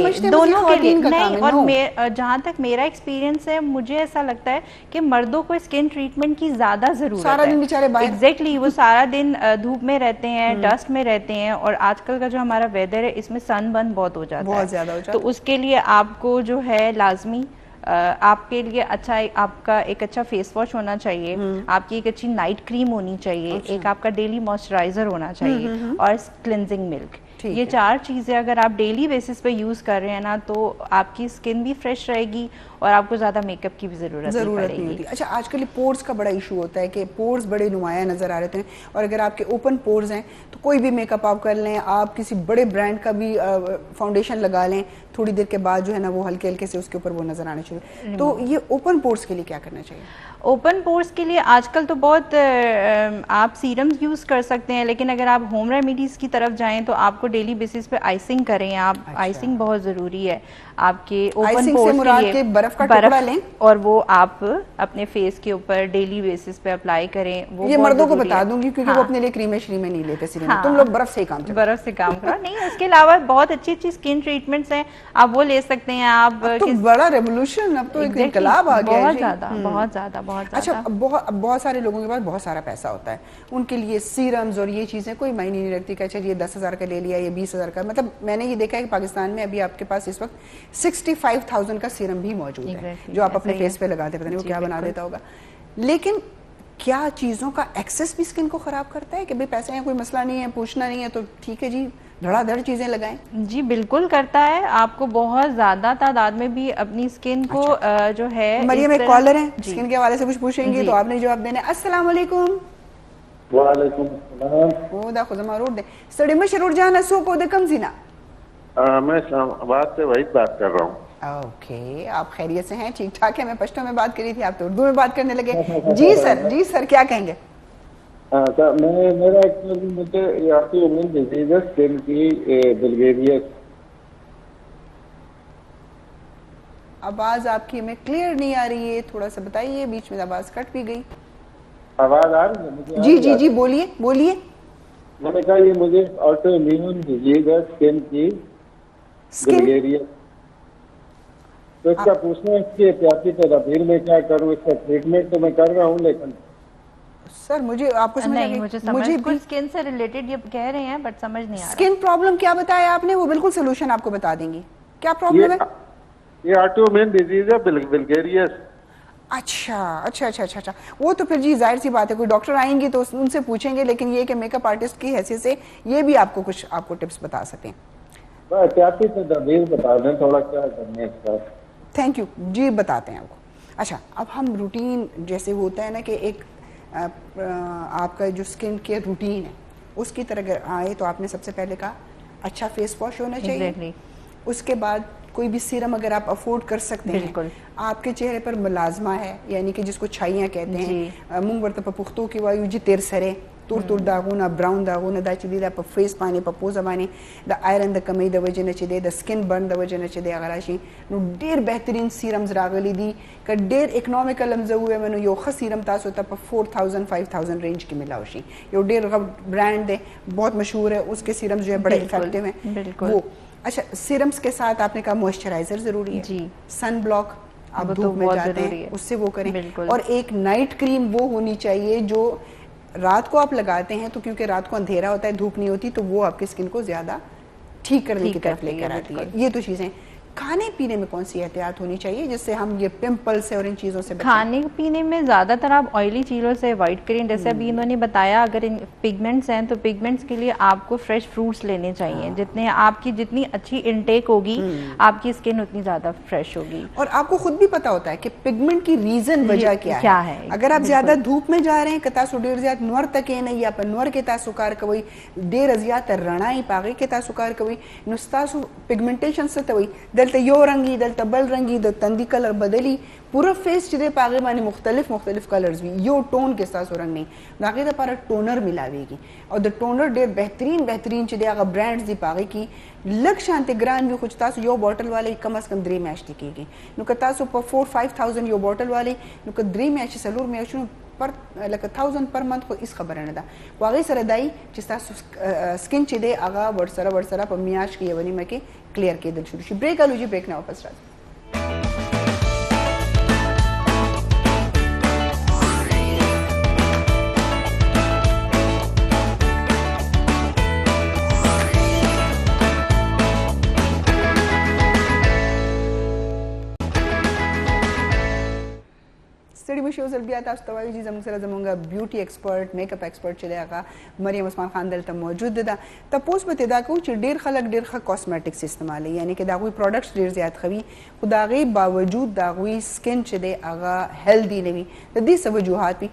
नहीं. और जहाँ तक मेरा एक्सपीरियंस है मुझे ऐसा लगता है कि मर्दों को स्किन ट्रीटमेंट की ज्यादा जरूरत है. सारा दिन बेचारे बाहर एग्जैक्टली वो सारा दिन धूप में रहते हैं, डस्ट में रहते हैं और आजकल का जो हमारा वेदर है इसमें सनबर्न बहुत हो जाता है. तो उसके लिए आपको जो है लाजमी आपके लिए अच्छा आपका एक अच्छा फेस वॉश होना चाहिए, आपकी एक अच्छी नाइट क्रीम होनी चाहिए, एक आपका डेली मॉइस्चराइजर होना चाहिए और क्लिनजिंग मिल्क. ये 4 चीज़ें अगर आप डेली बेसिस पे यूज़ कर रहे हैं ना तो आपकी स्किन भी फ्रेश रहेगी और आपको ज़्यादा मेकअप की भी ज़रूरत नहीं होती. अच्छा आजकल पोर्स का बड़ा इशू होता है कि पोर्स बड़े नुमाया नज़र आ रहे हैं और अगर आपके ओपन पोर्स हैं तो कोई भी मेकअप आप कर लें, आप किसी बड़े ब्रांड का भी फाउंडेशन लगा लें, थोड़ी देर के बाद जो है ना वो हल्के हल्के से उसके ऊपर वो नज़र आने शुरू. तो ये ओपन पोर्स के लिए क्या करना चाहिए? ओपन पोर्स के लिए आजकल तो बहुत आप सीरम्स यूज़ कर सकते हैं, लेकिन अगर आप होम रेमेडीज़ की तरफ जाएं तो आपको डेली बेसिस पे आइसिंग करें आप। अच्छा। आइसिंग बहुत ज़रूरी है आपके ओपन आइसिंग से पोर्स मुराद के के लिए। बर्फ का टुकड़ा लें और वो आप अपने फेस के ऊपर डेली बेसिस पे अप्लाई करें। वो ये बहुत मर्दों को ज़रूरी बता है। दूंगी क्योंकि वो अपने लिए क्रीमें श्रीमें नहीं लेते सीरम हाँ। तुम लोग बर्फ से ही काम चलाओ। बर्फ से काम करो। नहीं, उसके अलावा बहुत अच्छी अच्छी स्किन ट्रीटमेंट्स हैं, आप वो ले सकते हैं। आप अब तो बड़ा रेवोल्यूशन, अब तो एक इनकलाब आ गया है बहुत जी। ज़्यादा बहुत ज़्यादा बहुत अच्छा, ज़्यादा। बहुत सारे लोगों के पास बहुत सारा पैसा होता है, उनके लिए सीरम्स और ये चीज़ें कोई मायने नहीं रखती कि अच्छा ये 10,000 का ले लिया, ये 20,000 का। मतलब मैंने ये देखा है कि पाकिस्तान में अभी आपके पास इस वक्त 65,000 का सीरम भी मौजूद है Exactly, जो आप अपने ऐसा ही फेस पे लगाते, पता नहीं वो जी, क्या बना बिल्कुल। देता होगा। लेकिन क्या चीज़ों का एक्सेस भी स्किन को ख़राब करता है कि भाई पैसे हैं, कोई मसला नहीं है, पूछना नहीं है तो ठीक है जी, धड़ाधड़ चीज़ें लगाएं? जी बिल्कुल करता है। आपको बहुत ज़्यादा तादाद में भी अपनी स्किन को जो है मरियम इस एक तरह- कॉलर है, जी। स्किन के हवाले से कुछ पूछेंगे जी। तो आपने जवाब देना है। अस्सलाम वालेकुम। वालेकुम सलाम। खुदा खुदा रोड दे सड़ी में शरूर जाना सो को दे कम जीना। मैं इस्लामाबाद से वहीद बात कर रहा हूँ। ओके, आप खैरियत से हैं? ठीक ठाक है। मैं पश्तो में बात करी थी, आप तो उर्दू में बात करने लगे। जी सर क्या कहेंगे? सर मेरा एक्चुअली मुझे ऑटोइम्यून डिजीज है स्किन की, बुल्गारिया। आवाज आपकी हमें क्लियर नहीं आ रही है, थोड़ा सा बताइए, बीच में आवाज कट भी गई। आवाज आ रही है मुझे? जी जी जी बोलिए बोलिए। मैंने कहा ये मुझे ऑटोइम्यून डिजीज है स्किन की, स्किन बुल्गारिया। तो इसका पूछना है इसकी एहतियाती तदबीर में क्या करूँ? इसका ट्रीटमेंट तो मैं कर रहा हूँ लेकिन सर मुझे आपको समझ आ नहीं, गई? मुझे समझ कुछ स्किन से रिलेटेड ये कह रहे हैं बट समझ नहीं आ रहा। स्किन प्रॉब्लम क्या बताया आपने? वो बिल्कुल सोल्यूशन आपको बता देंगी। क्या प्रॉब्लम है? ये ऑटोइम्यून डिजीज है बुल्गारिया। अच्छा अच्छा अच्छा अच्छा अच्छा, वो तो फिर जी जाहिर सी बात है, कोई डॉक्टर आएंगे तो उनसे पूछेंगे, लेकिन ये कि मेकअप आर्टिस्ट की हैसियत से ये भी आपको कुछ आपको टिप्स बता सकें। एहतियाती तदबीर बता दें थोड़ा क्या करना है इसका। थैंक यू जी, बताते हैं आपको। अच्छा, अब हम रूटीन जैसे होता है ना कि एक आपका जो स्किन केयर रूटीन है उसकी तरह अगर आए तो आपने सबसे पहले कहा अच्छा फेस वॉश होना चाहिए। Exactly. उसके बाद कोई भी सीरम अगर आप अफोर्ड कर सकते बिल्कुल। हैं, आपके चेहरे पर मुलाजमा है यानी कि जिसको छाइयाँ कहते हैं, मुंग वर्त पुख्तों की वायु जी तेर सरे तुर तुर दागुना ब्राउन दागुना दा चली दा फेस पानी पपो जबाने द आयरन द कमी द वजह न चदे द स्किन बर्न द वजह न चदे अगराशी नु डेर बेहतरीन सीरम्स रागली दी का डेर इकोनॉमिकल हुए मनु यो ख सीरम तासो तप 4000 5000 रेंज की मिलावशी यो डेर ब्रांड है, बहुत मशहूर है, उसके सीरम्स जो है बड़े इफेक्टिव हैं वो। अच्छा, सीरम्स के साथ आपने कहा मॉइस्चराइजर जरूरी है जी, सन ब्लॉक आप धूप में जाते हैं उससे वो करें, और एक नाइट क्रीम वो होनी चाहिए जो रात को आप लगाते हैं तो क्योंकि रात को अंधेरा होता है, धूप नहीं होती, तो वो आपकी स्किन को ज्यादा ठीक करने की तरफ लेकर आती है। ये तो चीजें। खाने पीने में कौन सी एहतियात होनी चाहिए जिससे हम ये पिंपल से और इन चीज़ों से बचें? खाने पीने में ज़्यादातर आप ऑयली चीज़ों से अवॉइड करें। जैसे अभी इन्होंने बताया अगर इन पिगमेंट्स हैं तो पिगमेंट्स के लिए आपको फ्रेश फ्रूट्स लेने चाहिए। जितने आपकी जितनी अच्छी इनटेक होगी आपकी स्किन उतनी ज़्यादा फ्रेश होगी। और आपको खुद भी पता होता है कि पिगमेंट की रीज़न वजह क्या है। अगर आप ज़्यादा धूप में जा रहे हैं कतासु डेर ज़्यादा नुर तक नहीं या नुर के तासुकार कवई देर अजियात रणाई पागे के तासुकार कवई नुस्तासु पिगमेंटेशन से तवई दलते यो रंगी दलते बल रंगी द तंदी कलर बदली पूरा फेस चिदे पागे माने मुख्तलिफ कलर्स भी यो टोन के साथ रंग नहीं बाकी पारा टोनर मिलावेगी और द टोनर डेर बेहतरीन चिदे आगा ब्रांड्स दी पागे की लग शांति ग्रान भी कुछ तासु यो बॉटल वाले कम से कम 3 मैच दिखेगी नुक तासु पर 4-5,000 यो बॉटल वाले नुक 3 मैच सलूर मैच पर like 1,000 पर मंथ को इस खबर है वाकई सरदाई जिसता स्किन चिदे आगा वर्सरा पर मियाज की वनी में के क्लियर के दिल शुरू ब्रेक आलू जी ब्रेक ना वापस राज। स्टडी में शोज़ अलबिया ताश तवाई जी जमसरा जमूंगा ब्यूटी एक्सपर्ट मेकअप एक्सपर्ट चलेगा मरियम उस्मान खान दल तम मौजूद दा तपोस बतेदा को डेर खा कॉस्मेटिक्स इस्तेमाल है यानी कि दागुई प्रोडक्ट्स डेर ज़्यादा खवी खुदागे बावजूद दागुई स्किन चदे आगा हेल्दी नहीं तदी सब वजूहात भी।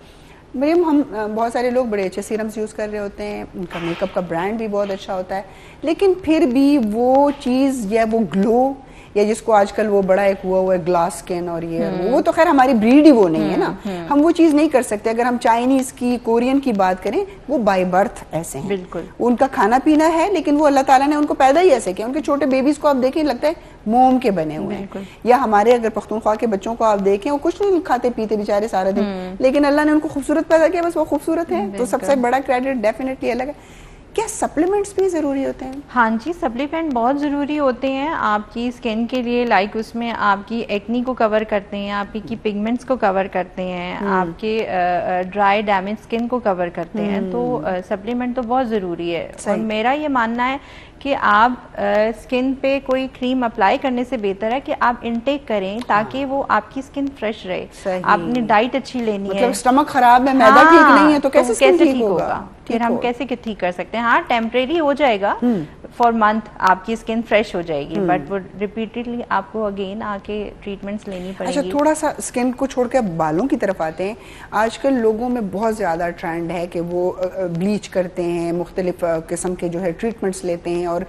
मरियम हम बहुत सारे लोग बड़े अच्छे सीरम्स यूज़ कर रहे होते हैं, उनका मेकअप का ब्रांड भी बहुत अच्छा होता है, लेकिन फिर भी वो चीज़ या वो ग्लो या जिसको आजकल वो बड़ा एक हुआ है ग्लास स्किन और ये वो तो खैर हमारी ब्रीड ही वो नहीं है ना, हम वो चीज़ नहीं कर सकते। अगर हम चाइनीज़ की, कोरियन की बात करें, वो बाय बर्थ ऐसे हैं, बिल्कुल उनका खाना पीना है, लेकिन वो अल्लाह ताला ने उनको पैदा ही ऐसे किया। उनके छोटे बेबीज को आप देखें लगता है मोम के बने हुए हैं। या हमारे अगर पख्तूनख्वा के बच्चों को आप देखें, वो कुछ नहीं खाते पीते बेचारे सारा दिन, लेकिन अल्लाह ने उनको खूबसूरत पैदा किया, बस वो खूबसूरत है। तो सबसे बड़ा क्रेडिट डेफिनेटली अलग है। क्या सप्लीमेंट्स भी ज़रूरी होते हैं? हाँ जी, सप्लीमेंट बहुत ज़रूरी होते हैं आपकी स्किन के लिए। लाइक उसमें आपकी एक्नी को कवर करते हैं, आपकी पिगमेंट्स को कवर करते हैं, आपके ड्राई डैमेज स्किन को कवर करते हैं। तो सप्लीमेंट तो बहुत ज़रूरी है। और मेरा ये मानना है कि आप स्किन पे कोई क्रीम अप्लाई करने से बेहतर है कि आप इनटेक करें, ताकि वो आपकी स्किन फ्रेश रहे। आपने डाइट अच्छी लेनी है। मतलब स्टमक खराब है, मैदा ठीक नहीं है, तो कैसे ठीक होगा? फिर हम कैसे ठीक कर सकते हैं? हाँ, टेम्परेरी हो जाएगा, फॉर मंथ आपकी स्किन फ्रेश हो जाएगी, बट वो रिपीटेडली आपको अगेन आके ट्रीटमेंट्स लेनी पड़ेगी। अच्छा, थोड़ा सा स्किन को छोड़ के बालों की तरफ आते हैं। आजकल लोगों में बहुत ज़्यादा ट्रेंड है कि वो ब्लीच करते हैं, मुख्तलिफ किस्म के जो है ट्रीटमेंट्स लेते हैं, और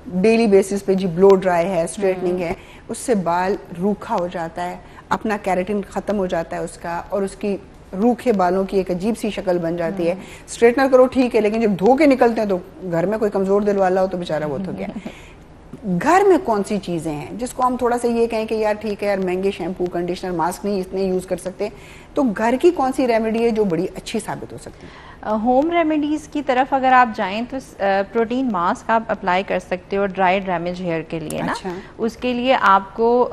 डेली बेसिस पे जी ब्लो ड्राई है, स्ट्रेटनिंग है, उससे बाल रूखा हो जाता है, अपना कैरेटिन ख़त्म हो जाता है उसका, और उसकी रूखे बालों की एक अजीब सी शक्ल बन जाती है। स्ट्रेटनर करो ठीक है, लेकिन जब धो के निकलते हैं तो घर में कोई कमज़ोर दिल वाला हो तो बेचारा वो तो गया। घर में कौन सी चीज़ें हैं जिसको हम थोड़ा सा ये कहें कि यार ठीक है यार, महंगे शैम्पू, कंडीशनर, मास्क नहीं इतने यूज़ कर सकते, तो घर की कौन सी रेमेडी है जो बड़ी अच्छी साबित हो सकती है? होम रेमेडीज़ की तरफ अगर आप जाएं तो प्रोटीन मास्क आप अप्लाई कर सकते हो ड्राई डैमेज हेयर के लिए ना। अच्छा। उसके लिए आपको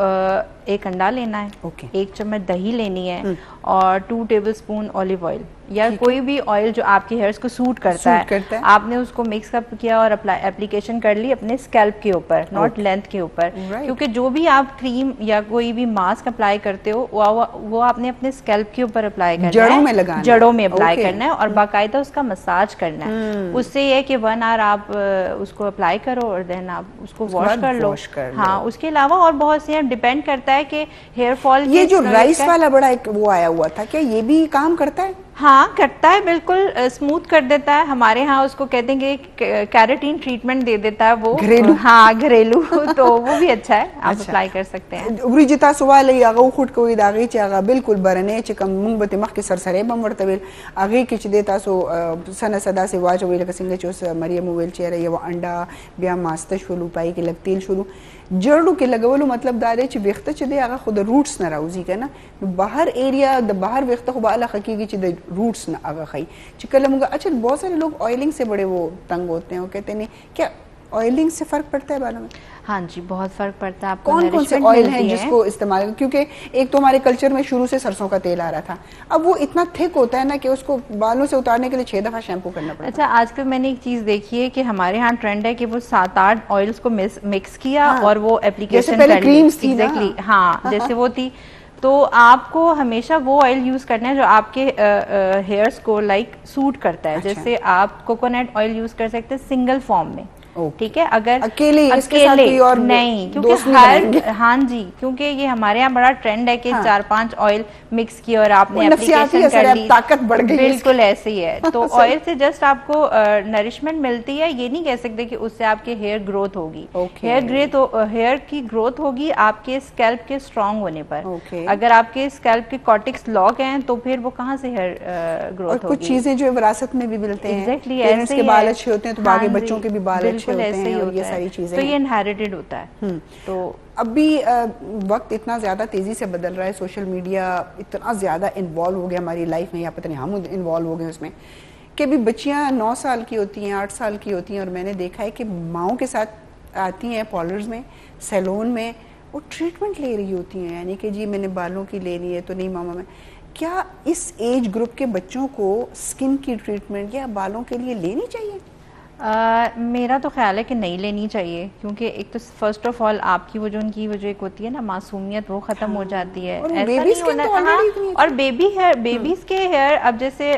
एक अंडा लेना है, एक चम्मच दही लेनी है, और 2 टेबलस्पून ऑलिव ऑयल या कोई भी ऑयल जो आपके हेयर्स को सूट करता है, आपने उसको मिक्स अप किया और एप्लीकेशन कर ली अपने स्कैल्प के ऊपर, नॉट लेंथ के ऊपर। क्योंकि जो भी आप क्रीम या कोई भी मास्क अप्लाई करते हो वो आपने अपने स्कैल्प के ऊपर अप्लाई करना है, जड़ों में अप्लाई करना है, और बाकायदा उसका मसाज करना है। उससे ये कि 1 आवर आप उसको अप्लाई करो और देन आप उसको वॉश कर लो। हाँ, उसके अलावा और बहुत से डिपेंड करता है कि हेयर फॉल, ये जो राइस वाला बड़ा एक वो आया हुआ था, क्या ये भी काम करता है? हाँ, करता है, बिल्कुल स्मूथ कर देता है। हमारे यहाँ उसको कहते हैं कि कैरेटीन ट्रीटमेंट दे देता है वो, घरेलू। हाँ, घरेलू तो वो भी अच्छा है, आप अप्लाई कर सकते हैं। उरिजिता सवाल है आगा खुद को दागी चागा बिल्कुल बरने चिकम मुंग बते मख के सरसरे बम वर्तवेल आगे किच देता सो सन सदा से वाच वेल कसिंगे चोस मरियम वेल चेहरे ये वो अंडा ब्या मास्ता शुरू पाई के लगतील शुरू जड़ू के लगवलू मतलब दारे च व्यक्त च दे आगा खुद रूट्स न राउजी का ना बाहर एरिया द बाहर व्यक्त हो बाला खकीगी च द रूट्स न आगा खई चिकल मुगा। अच्छा, बहुत सारे लोग ऑयलिंग से बड़े वो तंग होते हैं, वो कहते नहीं क्या ऑयलिंग से फर्क पड़ता है बालों में? हाँ जी, बहुत फर्क पड़ता है। आपको कौन कौन से ऑयल हैं जिसको इस्तेमाल, क्योंकि एक तो हमारे कल्चर में शुरू से सरसों का तेल आ रहा था, अब वो इतना थिक होता है ना कि उसको बालों से उतारने के लिए 6 दफा शैम्पू करना पड़ता है। अच्छा, आजकल मैंने एक चीज देखी है कि हमारे यहाँ ट्रेंड है कि वो 7-8 ऑयल्स को मिक्स किया और वो एप्लीकेशन कर ली। क्रीम्स थी ना? एग्जैक्टली, हाँ, जैसे वो थी। तो आपको हमेशा वो ऑयल यूज करना है जो आपके हेयर्स को लाइक सूट करता है। जैसे आप कोकोनट ऑयल यूज कर सकते हैं सिंगल फॉर्म में, ठीक है। अगर अकेले और नहीं, क्योंकि हर, हाँ जी, क्योंकि ये हमारे यहाँ बड़ा ट्रेंड है कि 4-5 ऑयल मिक्स किए और आपने एप्लीकेशन कर ली, ताकत बढ़ गई। बिल्कुल ऐसे ही है। तो ऑयल से जस्ट आपको नरिशमेंट मिलती है, ये नहीं कह सकते कि उससे आपके हेयर ग्रोथ होगी। हेयर की ग्रोथ होगी आपके स्कैल्प के स्ट्रॉन्ग होने पर। अगर आपके स्कैल्प के कॉर्टिक्स लॉक हैं तो फिर वो कहाँ से हेयर ग्रोथ होगी? कुछ चीजें जो विरासत में भी मिलते हैं, एग्जैक्टली, पेरेंट्स के बाल अच्छे होते हैं तो बाकी बच्चों के भी बाल अच्छे होते हैं, और ये सारी चीजें, तो ये इनहेरिटेड होता है। तो अभी वक्त इतना ज़्यादा तेज़ी से बदल रहा है, सोशल मीडिया इतना ज़्यादा इन्वॉल्व हो गया हमारी लाइफ में, या पता नहीं हम इन्वॉल्व हो गए उसमें, कि अभी बच्चियाँ 9 साल की होती हैं, 8 साल की होती हैं, और मैंने देखा है कि माओं के साथ आती हैं पार्लर्स में, सैलून में, वो ट्रीटमेंट ले रही होती हैं, यानी कि जी मैंने बालों की लेनी है तो नहीं मामा मैं। क्या इस एज ग्रुप के बच्चों को स्किन की ट्रीटमेंट या बालों के लिए लेनी चाहिए? मेरा तो ख्याल है कि नहीं लेनी चाहिए, क्योंकि एक तो फर्स्ट ऑफ ऑल आपकी वो जो उनकी वो जो एक होती है ना मासूमियत, वो खत्म हो जाती है। ऐसा नहीं होना। और बेबीज के हेयर, अब जैसे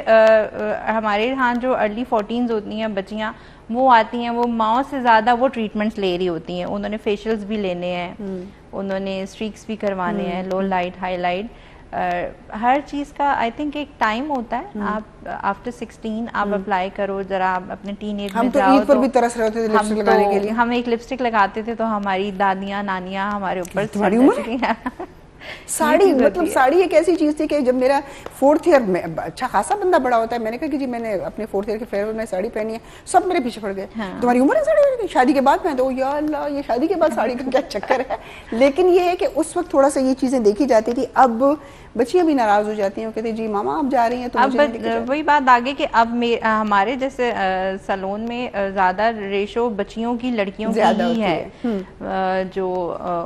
हमारे यहाँ जो अर्ली 14s होती हैं बच्चियाँ, वो आती हैं, वो माओ से ज़्यादा वो ट्रीटमेंट्स ले रही होती हैं। उन्होंने फेशियल्स भी लेने हैं, उन्होंने स्ट्रीक्स भी करवाने हैं, लो लाइट, हाई लाइट, हर चीज़ का आई थिंक एक टाइम होता है। आप आफ्टर 16 आप अप्लाई करो, जरा आप अपने टीनेज में तो जाओ। ईद पर भी तरस रहे थे लिपस्टिक लगाने के लिए। हम एक लिपस्टिक लगाते थे तो हमारी दादियाँ नानियाँ हमारे ऊपर तुम्हारी उम्र साड़ी, मतलब साड़ी एक ऐसी चीज थी कि जब मेरा 4th ईयर में, अच्छा खासा बंदा बड़ा होता है, मैंने कहा कि जी मैंने अपने 4th ईयर के फेयरवेल में साड़ी पहनी है, सब मेरे पीछे पड़ गए। हाँ। तुम्हारी उम्र है साड़ी, शादी के बाद पहन दो। या अल्लाह, ये शादी के बाद साड़ी का क्या चक्कर है। लेकिन ये है कि उस वक्त थोड़ा सा ये चीजें देखी जाती थी। अब बच्चियां भी नाराज हो जाती हैं, कहते जी मामा आप जा रही हैं तो अब वही बात आगे कि अब हमारे जैसे सैलून में ज्यादा रेशो बच्चियों की लड़कियों की ही है। जो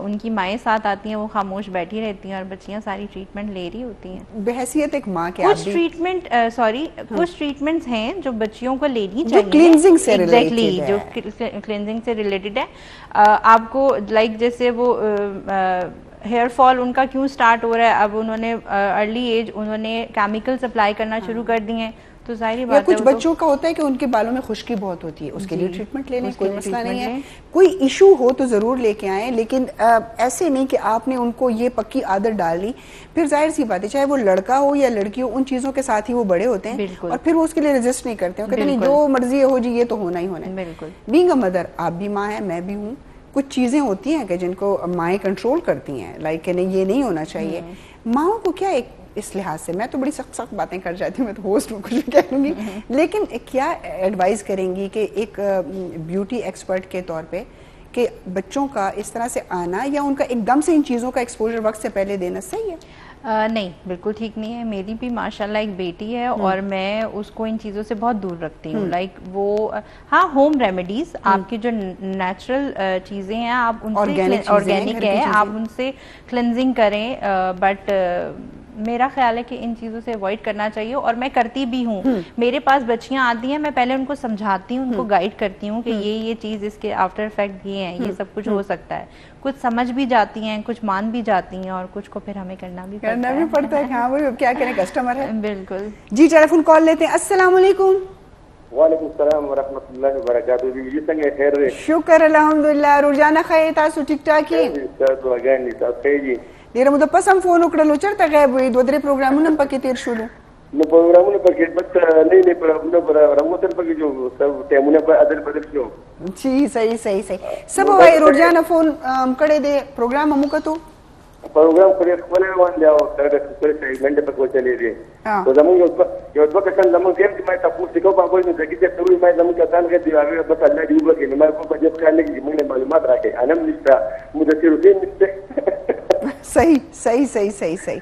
उनकी माएँ साथ आती हैं वो खामोश बैठी रहती हैं और बच्चियां सारी ट्रीटमेंट ले रही होती हैं बहैसियत एक माँ के। कुछ ट्रीटमेंट कुछ ट्रीटमेंट्स हैं जो बच्चियों को लेनी चाहिए, क्लींजिंग से एग्जैक्टली जो क्लींजिंग से रिलेटेड है। आपको लाइक जैसे वो हेयर फॉल उनका क्यों स्टार्ट हो रहा है, अब उन्होंने अर्ली एज उन्होंने केमिकल्स अप्लाई करना शुरू कर दिए हैं, तो जाहिर बात है। कुछ बच्चों का होता है कि उनके बालों में खुश्की बहुत होती है, उसके लिए ट्रीटमेंट ले लें, कोई मसला नहीं है। कोई इशू हो तो जरूर लेके आएं, लेकिन ऐसे नहीं कि आपने उनको ये पक्की आदत डाल ली, फिर जाहिर सी बात है चाहे वो लड़का हो या लड़की हो, उन चीजों के साथ ही वो बड़े होते हैं और फिर वो उसके लिए रेजिस्ट नहीं करते हैं, कहते नहीं जो मर्जी हो जी ये तो होना ही होना है। बिल्कुल। बीइंग अ मदर, आप भी माँ है, मैं भी हूँ, कुछ चीजें होती हैं कि जिनको माएँ कंट्रोल करती हैं, लाइक कि नहीं ये नहीं होना चाहिए। माओ को क्या एक इस लिहाज से, मैं तो बड़ी सख्त सख्त बातें कर जाती हूँ, मैं तो होस्ट हूँ, कुछ भी कह लूँगी, लेकिन क्या एडवाइस करेंगी कि एक ब्यूटी एक्सपर्ट के तौर पे कि बच्चों का इस तरह से आना या उनका एकदम से इन चीज़ों का एक्सपोजर वक्त से पहले देना सही है? नहीं, बिल्कुल ठीक नहीं है। मेरी भी माशाल्लाह एक बेटी है और मैं उसको इन चीज़ों से बहुत दूर रखती हूँ। लाइक वो हाँ, होम रेमेडीज आपकी जो नेचुरल चीज़ें हैं आप उनसे ऑर्गेनिक है, आप उनसे क्लेंजिंग करें, बट मेरा ख्याल है कि इन चीज़ों से अवॉइड करना चाहिए और मैं करती भी हूँ। मेरे पास बच्चियाँ आती हैं, मैं पहले उनको समझाती हूँ, उनको गाइड करती हूँ कि ये चीज़ इसके आफ्टर इफेक्ट ये हैं, ये सब कुछ हो सकता है। कुछ समझ भी जाती हैं, कुछ मान भी जाती हैं और कुछ को फिर हमें करना भी पड़ता है। हाँ वही, क्या करें, कस्टमर है। बिल्कुल जी, टेलीफोन कॉल लेते हैं। अस्सलाम वालेकुम। वालेकुम सलाम व रहमतुल्लाहि व बरकातहू। जी संगे खैर रे? शुक्र अल्हम्दुलिल्लाह। रुजाना खैर, तासु ठीक ठाक ही? तासु अगेन तासु जी डेर मुद पसम फोन उकड़लो चरता गायब हुई दो दरे प्रोग्रामों पके तीर शुरू न प्रोग्रामों पके बट नहीं पर रंगोतन पके जो सब टेमुने पर अदर बदल क्यों जी सही सही सही सब भाई रोजाना फोन कड़े दे प्रोग्राम अमुक तो प्रोग्राम करे कोने वन जाओ तर सुपर सेगमेंट पर को चले रे तो जमन यो तो कसन जमन गेम की मैं तपू सिको पागो ने जगी से तुई मैं जमन कसान के दिवावे बस अल्लाह दी उबर के मैं को बजट करने की मुझे मालूमात रखे अनम निष्ठा मुझे रुटीन निष्ठा सही सही सही सही सही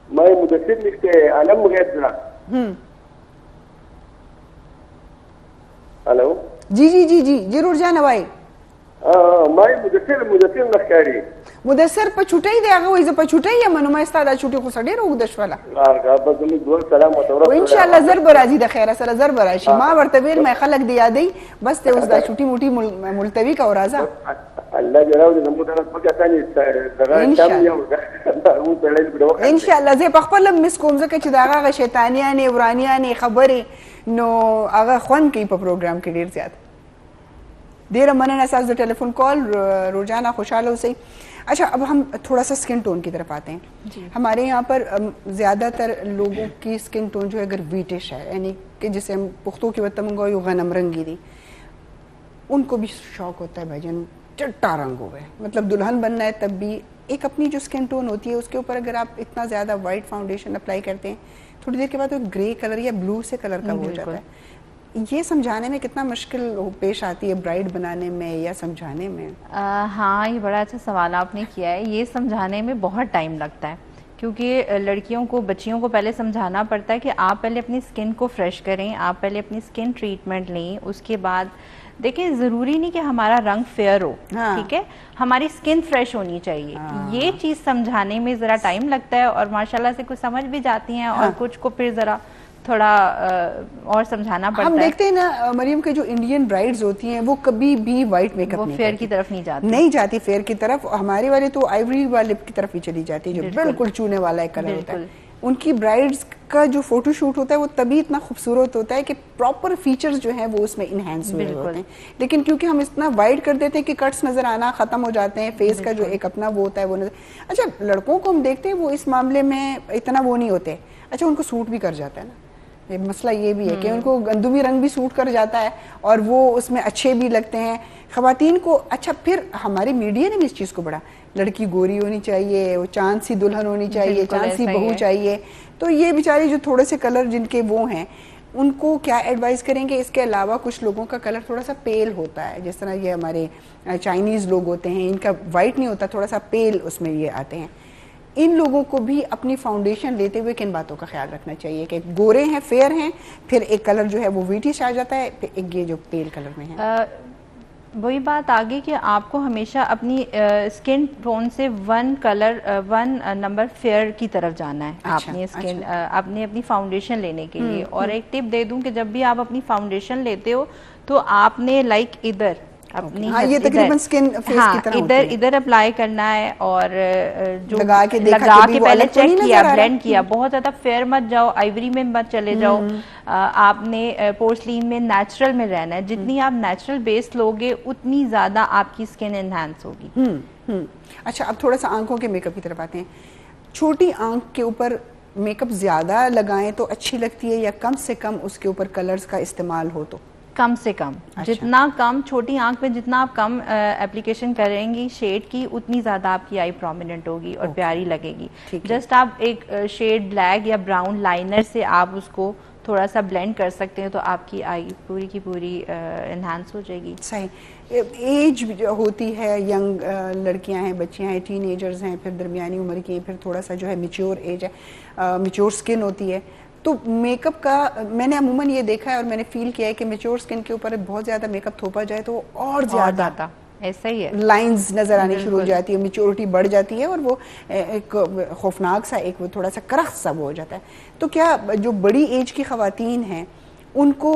मैं मुदस्सिर निष्ठे अनम मुगेदरा हेलो जी जी जी जी जरूर जाना भाई मैं मुदस्सिर नखकारी मुदस्सिर पर छुटाई दे आगे वही पर छुटाई है मनो मैं इस्तादा छुटे को सडे रो उदश वाला का बस तुम दुआ सलाम और इंशाल्लाह जर बराजी द खैर सर जर बराशी मां वर्तवेल मैं खलक दिया दई बस ते उसदा छुटी मोटी मुलतवी का औराजा अल्लाह जरा वो नमो तरफ पका तानी दगा तम या वो पहले बिडो इंशाल्लाह जे पखपल मिस कोम जके چې داغه شیطانیان نه ورانیان خبره نو هغه خوان کی په پروګرام کې ډیر زیات ډیر مننه اساس د ټلیفون کال روزانه خوشاله اوسئ अच्छा अब हम थोड़ा सा स्किन टोन की तरफ आते हैं हमारे यहाँ पर ज़्यादातर लोगों की स्किन टोन जो है अगर वीटिश है यानी कि जिसे हम पुख्तों की वतमंगो या गनम रंगी थी उनको भी शौक होता है भाईजान चिट्टा रंग हो गए मतलब दुल्हन बनना है तब भी एक अपनी जो स्किन टोन होती है उसके ऊपर अगर आप इतना ज़्यादा वाइट फाउंडेशन अप्लाई करते हैं थोड़ी देर के बाद वो ग्रे कलर या ब्लू से कलर का हो जाता है ये समझाने में कितना मुश्किल पेश आती है ब्राइड बनाने में या समझाने में? हाँ ये बड़ा अच्छा सवाल आपने किया है। ये समझाने में बहुत टाइम लगता है क्योंकि लड़कियों को बच्चियों को पहले समझाना पड़ता है कि आप पहले अपनी स्किन को फ्रेश करें, आप पहले अपनी स्किन ट्रीटमेंट लें, उसके बाद देखिए ज़रूरी नहीं कि हमारा रंग फेयर हो, ठीक है, हमारी स्किन फ्रेश होनी चाहिए। ये चीज़ समझाने में ज़रा टाइम लगता है और माशाल्लाह से कुछ समझ भी जाती हैं और कुछ को फिर ज़रा थोड़ा और समझाना पड़ता है। हम देखते हैं ना मरियम के जो इंडियन ब्राइड्स होती हैं वो कभी भी वाइट मेकअप नहीं फेयर की तरफ नहीं जाती फेयर की तरफ। हमारे वाले तो आइवरी वाले की तरफ ही चली जाती है जो बिल्कुल चूने वाला एक कलर होता है। उनकी ब्राइड्स का जो फोटो शूट होता है वो तभी इतना खूबसूरत होता है कि प्रॉपर फीचर्स जो हैं वो उसमें इन्हेंस हुए होते हैं। लेकिन क्योंकि हम इतना वाइड कर देते हैं कि कट्स नजर आना खत्म हो जाते हैं, फेस का जो एक अपना वो होता है वो नजर। अच्छा, लड़कों को हम देखते हैं वो इस मामले में इतना वो नहीं होते। अच्छा, उनको सूट भी कर जाता है ना, ये मसला ये भी है कि उनको गंदुमी रंग भी सूट कर जाता है और वो उसमें अच्छे भी लगते हैं ख़वातीन को। अच्छा, फिर हमारी मीडिया ने भी इस चीज़ को बड़ा, लड़की गोरी होनी चाहिए, वो चांद सी दुल्हन होनी चाहिए, चांद सी बहू चाहिए। तो ये बेचारे जो थोड़े से कलर जिनके वो हैं उनको क्या एडवाइस करेंगे? इसके अलावा कुछ लोगों का कलर थोड़ा सा पेल होता है, जिस तरह ये हमारे चाइनीज़ लोग होते हैं, इनका वाइट नहीं होता, थोड़ा सा पेल उसमें ये आते हैं। इन लोगों को भी अपनी फाउंडेशन लेते हुए किन बातों का ख्याल रखना चाहिए कि गोरे हैं, फेयर हैं, फिर एक कलर जो है वो व्हीटिश आ जाता है, फिर एक ये जो पेल कलर में है? वही बात आ गई कि आपको हमेशा अपनी स्किन टोन से वन नंबर फेयर की तरफ जाना है। अच्छा, आपने स्किन आपने अपनी फाउंडेशन लेने के लिए। और एक टिप दे दूं कि जब भी आप अपनी फाउंडेशन लेते हो तो आपने इधर अपनी ये तकरीबन स्किन फेस की तरह इधर अप्लाई करना है और जो लगा के पहले चेक किया, ब्लेंड किया। बहुत ज्यादा फेयर मत जाओ, आइवरी में मत चले जाओ। आपने पोर्सलिन में नेचुरल में रहना है। जितनी आप नेचुरल बेस लोगे उतनी ज्यादा आपकी स्किन एनहांस होगी। अच्छा, अब थोड़ा सा आंखों के मेकअप की तरफ आते हैं। छोटी आंख के ऊपर मेकअप ज्यादा लगाएं तो अच्छी लगती है या कम से कम उसके ऊपर कलर्स का इस्तेमाल हो तो? कम से कम। अच्छा। जितना कम छोटी आंख में जितना आप कम एप्लीकेशन करेंगी शेड की, उतनी ज्यादा आपकी आई प्रोमिनेंट होगी और प्यारी लगेगी। जस्ट आप एक शेड ब्लैक या ब्राउन लाइनर से आप उसको थोड़ा सा ब्लेंड कर सकते हैं तो आपकी आई पूरी की पूरी एनहांस हो जाएगी। सही। एज जो होती है, यंग लड़कियां हैं, बच्चियां हैं, टीनेजर्स हैं, फिर दरमियानी उम्र की हैं, फिर थोड़ा सा जो है मैच्योर एज है, मैच्योर स्किन होती है। तो मेकअप का मैंने अमूमन ये देखा है और मैंने फील किया है कि मैच्योर स्किन के ऊपर बहुत ज्यादा मेकअप थोपा जाए तो और ज्यादा ऐसा ही है, लाइंस नजर आनी शुरू हो जाती है, मैच्योरिटी बढ़ जाती है और वो एक खौफनाक सा, एक वो थोड़ा सा करख्त सा वो हो जाता है। तो क्या जो बड़ी एज की खवातीन हैं उनको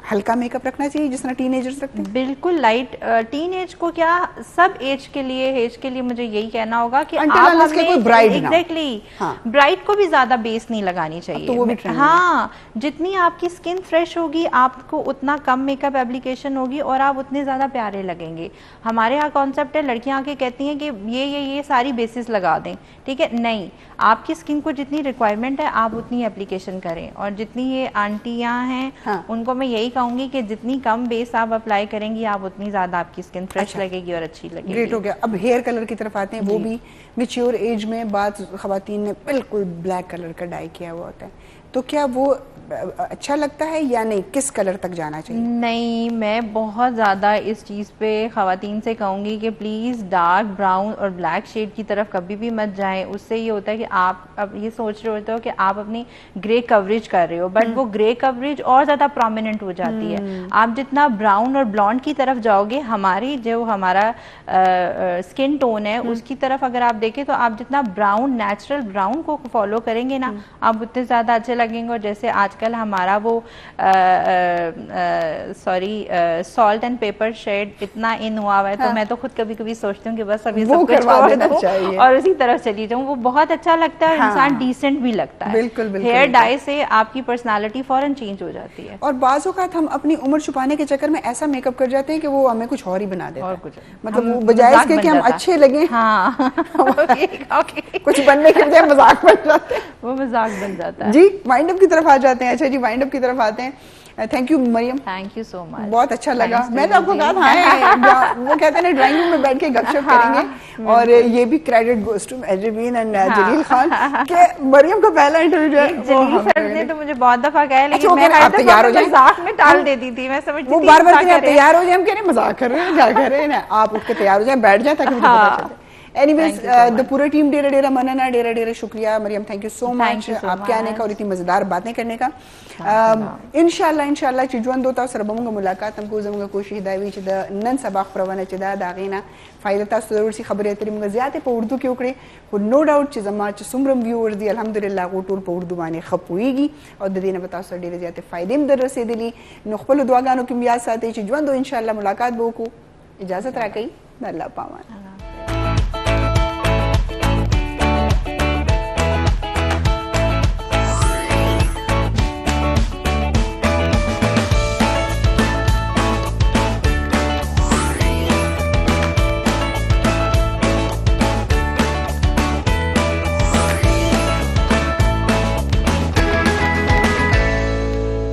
हल्का मेकअप रखना चाहिए जिस तरह टीनेजर्स रखते हैं? बिल्कुल लाइट। टीनेज को क्या, सब एज के लिए मुझे यही कहना होगा कि आप कोई ब्राइड एग्जैक्टली ब्राइड को भी ज्यादा बेस नहीं लगानी चाहिए। तो वो भी हाँ, जितनी आपकी स्किन फ्रेश होगी आपको उतना कम मेकअप एप्लीकेशन होगी और आप उतने ज्यादा प्यारे लगेंगे। हमारे यहाँ कॉन्सेप्ट है, लड़कियां आके कहती हैं कि ये सारी बेसिस लगा दें, ठीक है? नहीं, आपकी स्किन को जितनी रिक्वायरमेंट है आप उतनी एप्लीकेशन करें। और जितनी ये आंटियां हैं उनको मैं यही कहूंगी कि जितनी कम बेस आप अप्लाई करेंगी आप उतनी ज्यादा आपकी स्किन फ्रेश लगेगी और अच्छी लगेगी। ग्रेट हो गया। अब हेयर कलर की तरफ आते हैं। वो भी मैच्योर एज में बात खवातीन ने बिल्कुल ब्लैक कलर का डाई किया हुआ होता है, तो क्या वो अच्छा लगता है या नहीं? किस कलर तक जाना चाहिए? नहीं, मैं बहुत ज़्यादा इस चीज़ पे ख़वातीन से कहूँगी कि प्लीज़ डार्क ब्राउन और ब्लैक शेड की तरफ कभी भी मत जाएं। उससे ये होता है कि आप अब ये सोच रहे होते हो कि आप अपनी ग्रे कवरेज कर रहे हो, बट वो ग्रे कवरेज और ज़्यादा प्रोमिनेंट हो जाती है। आप जितना ब्राउन और ब्लॉन्ड की तरफ जाओगे, हमारा स्किन टोन है उसकी तरफ अगर आप देखें तो आप जितना नेचुरल ब्राउन को फॉलो करेंगे ना, आप उतने ज़्यादा अच्छे लगेंगे। और जैसे आजकल हमारा वो सॉल्ट एंड पेपर शेड इतना इन हुआ है, तो मैं तो खुद कभी कभी सोचती हूँ कि बस अभी सब कुछ छोड़ दूं और उसी तरफ चली जाऊँ। वो बहुत अच्छा लगता है, इंसान डिसेंट भी लगता है। बिल्कुल हेयर डाई से आपकी पर्सनालिटी फौरन चेंज हो जाती है। और बाज़ औक़ात हम अपनी उम्र छुपाने के चक्कर में ऐसा मेकअप कर जाते हैं कि वो हमें कुछ और ही बना देता है। मतलब बजाय इसके कि हम अच्छे लगे, कुछ बनने के बजाय मजाक बन जाते हैं, वो मजाक बन जाता है। जी, वाइंड अप की तरफ आ जाते हैं। अच्छा जी, वाइंड अप की तरफ आते हैं। Thank you Mariam, thank you so much, बहुत अच्छा लगा। मैं तो आपको कहा था वो कहते हैं ड्राइंग रूम में बैठ के गपशप करेंगे और ये भी क्रेडिट गोस टू एजरीन एंड जलील खान के मरियम का पहला इंटरव्यू है। जलील सर ने तो मुझे बहुत दफा कहा है, लेकिन मैं तैयार हो जाए मजाक में टाल देती थी। मैं समझती थी वो बार-बार तैयार हो जाए, हम कह रहे मजाक कर रहे हैं, क्या कर रहे हैं ना, आप उठ के तैयार हो जाए, बैठ जाए ताकि मुझे पता चले। एनीवेज, द पूरा टीम डेरा डेरा मनना, डेरा डेरा शुक्रिया Mariam, thank you so much आपके आने का और इतनी मजेदार बातें करने का। इंशाल्लाह चिजवन दोता सरबमुंगा मुलाकात हमको जमुंगा कोशिश दावी च नन सबक प्रवन च दागेना फायदा जरूर सी खबरें तेरी मुंगा ज्यादा पे उर्दू के उकड़े को नो डाउट च जमा च सुमरम व्यूअर्स दी अल्हम्दुलिल्लाह को टूर पे उर्दू बाने खपुएगी और दीना बताओ सर डेरे ज्यादा फायदे में दर से दिली नखपल दुआगानो की मियाद साथे चिजवन दो इंशाल्लाह मुलाकात बो को इजाजत राखई। अल्लाह पामान।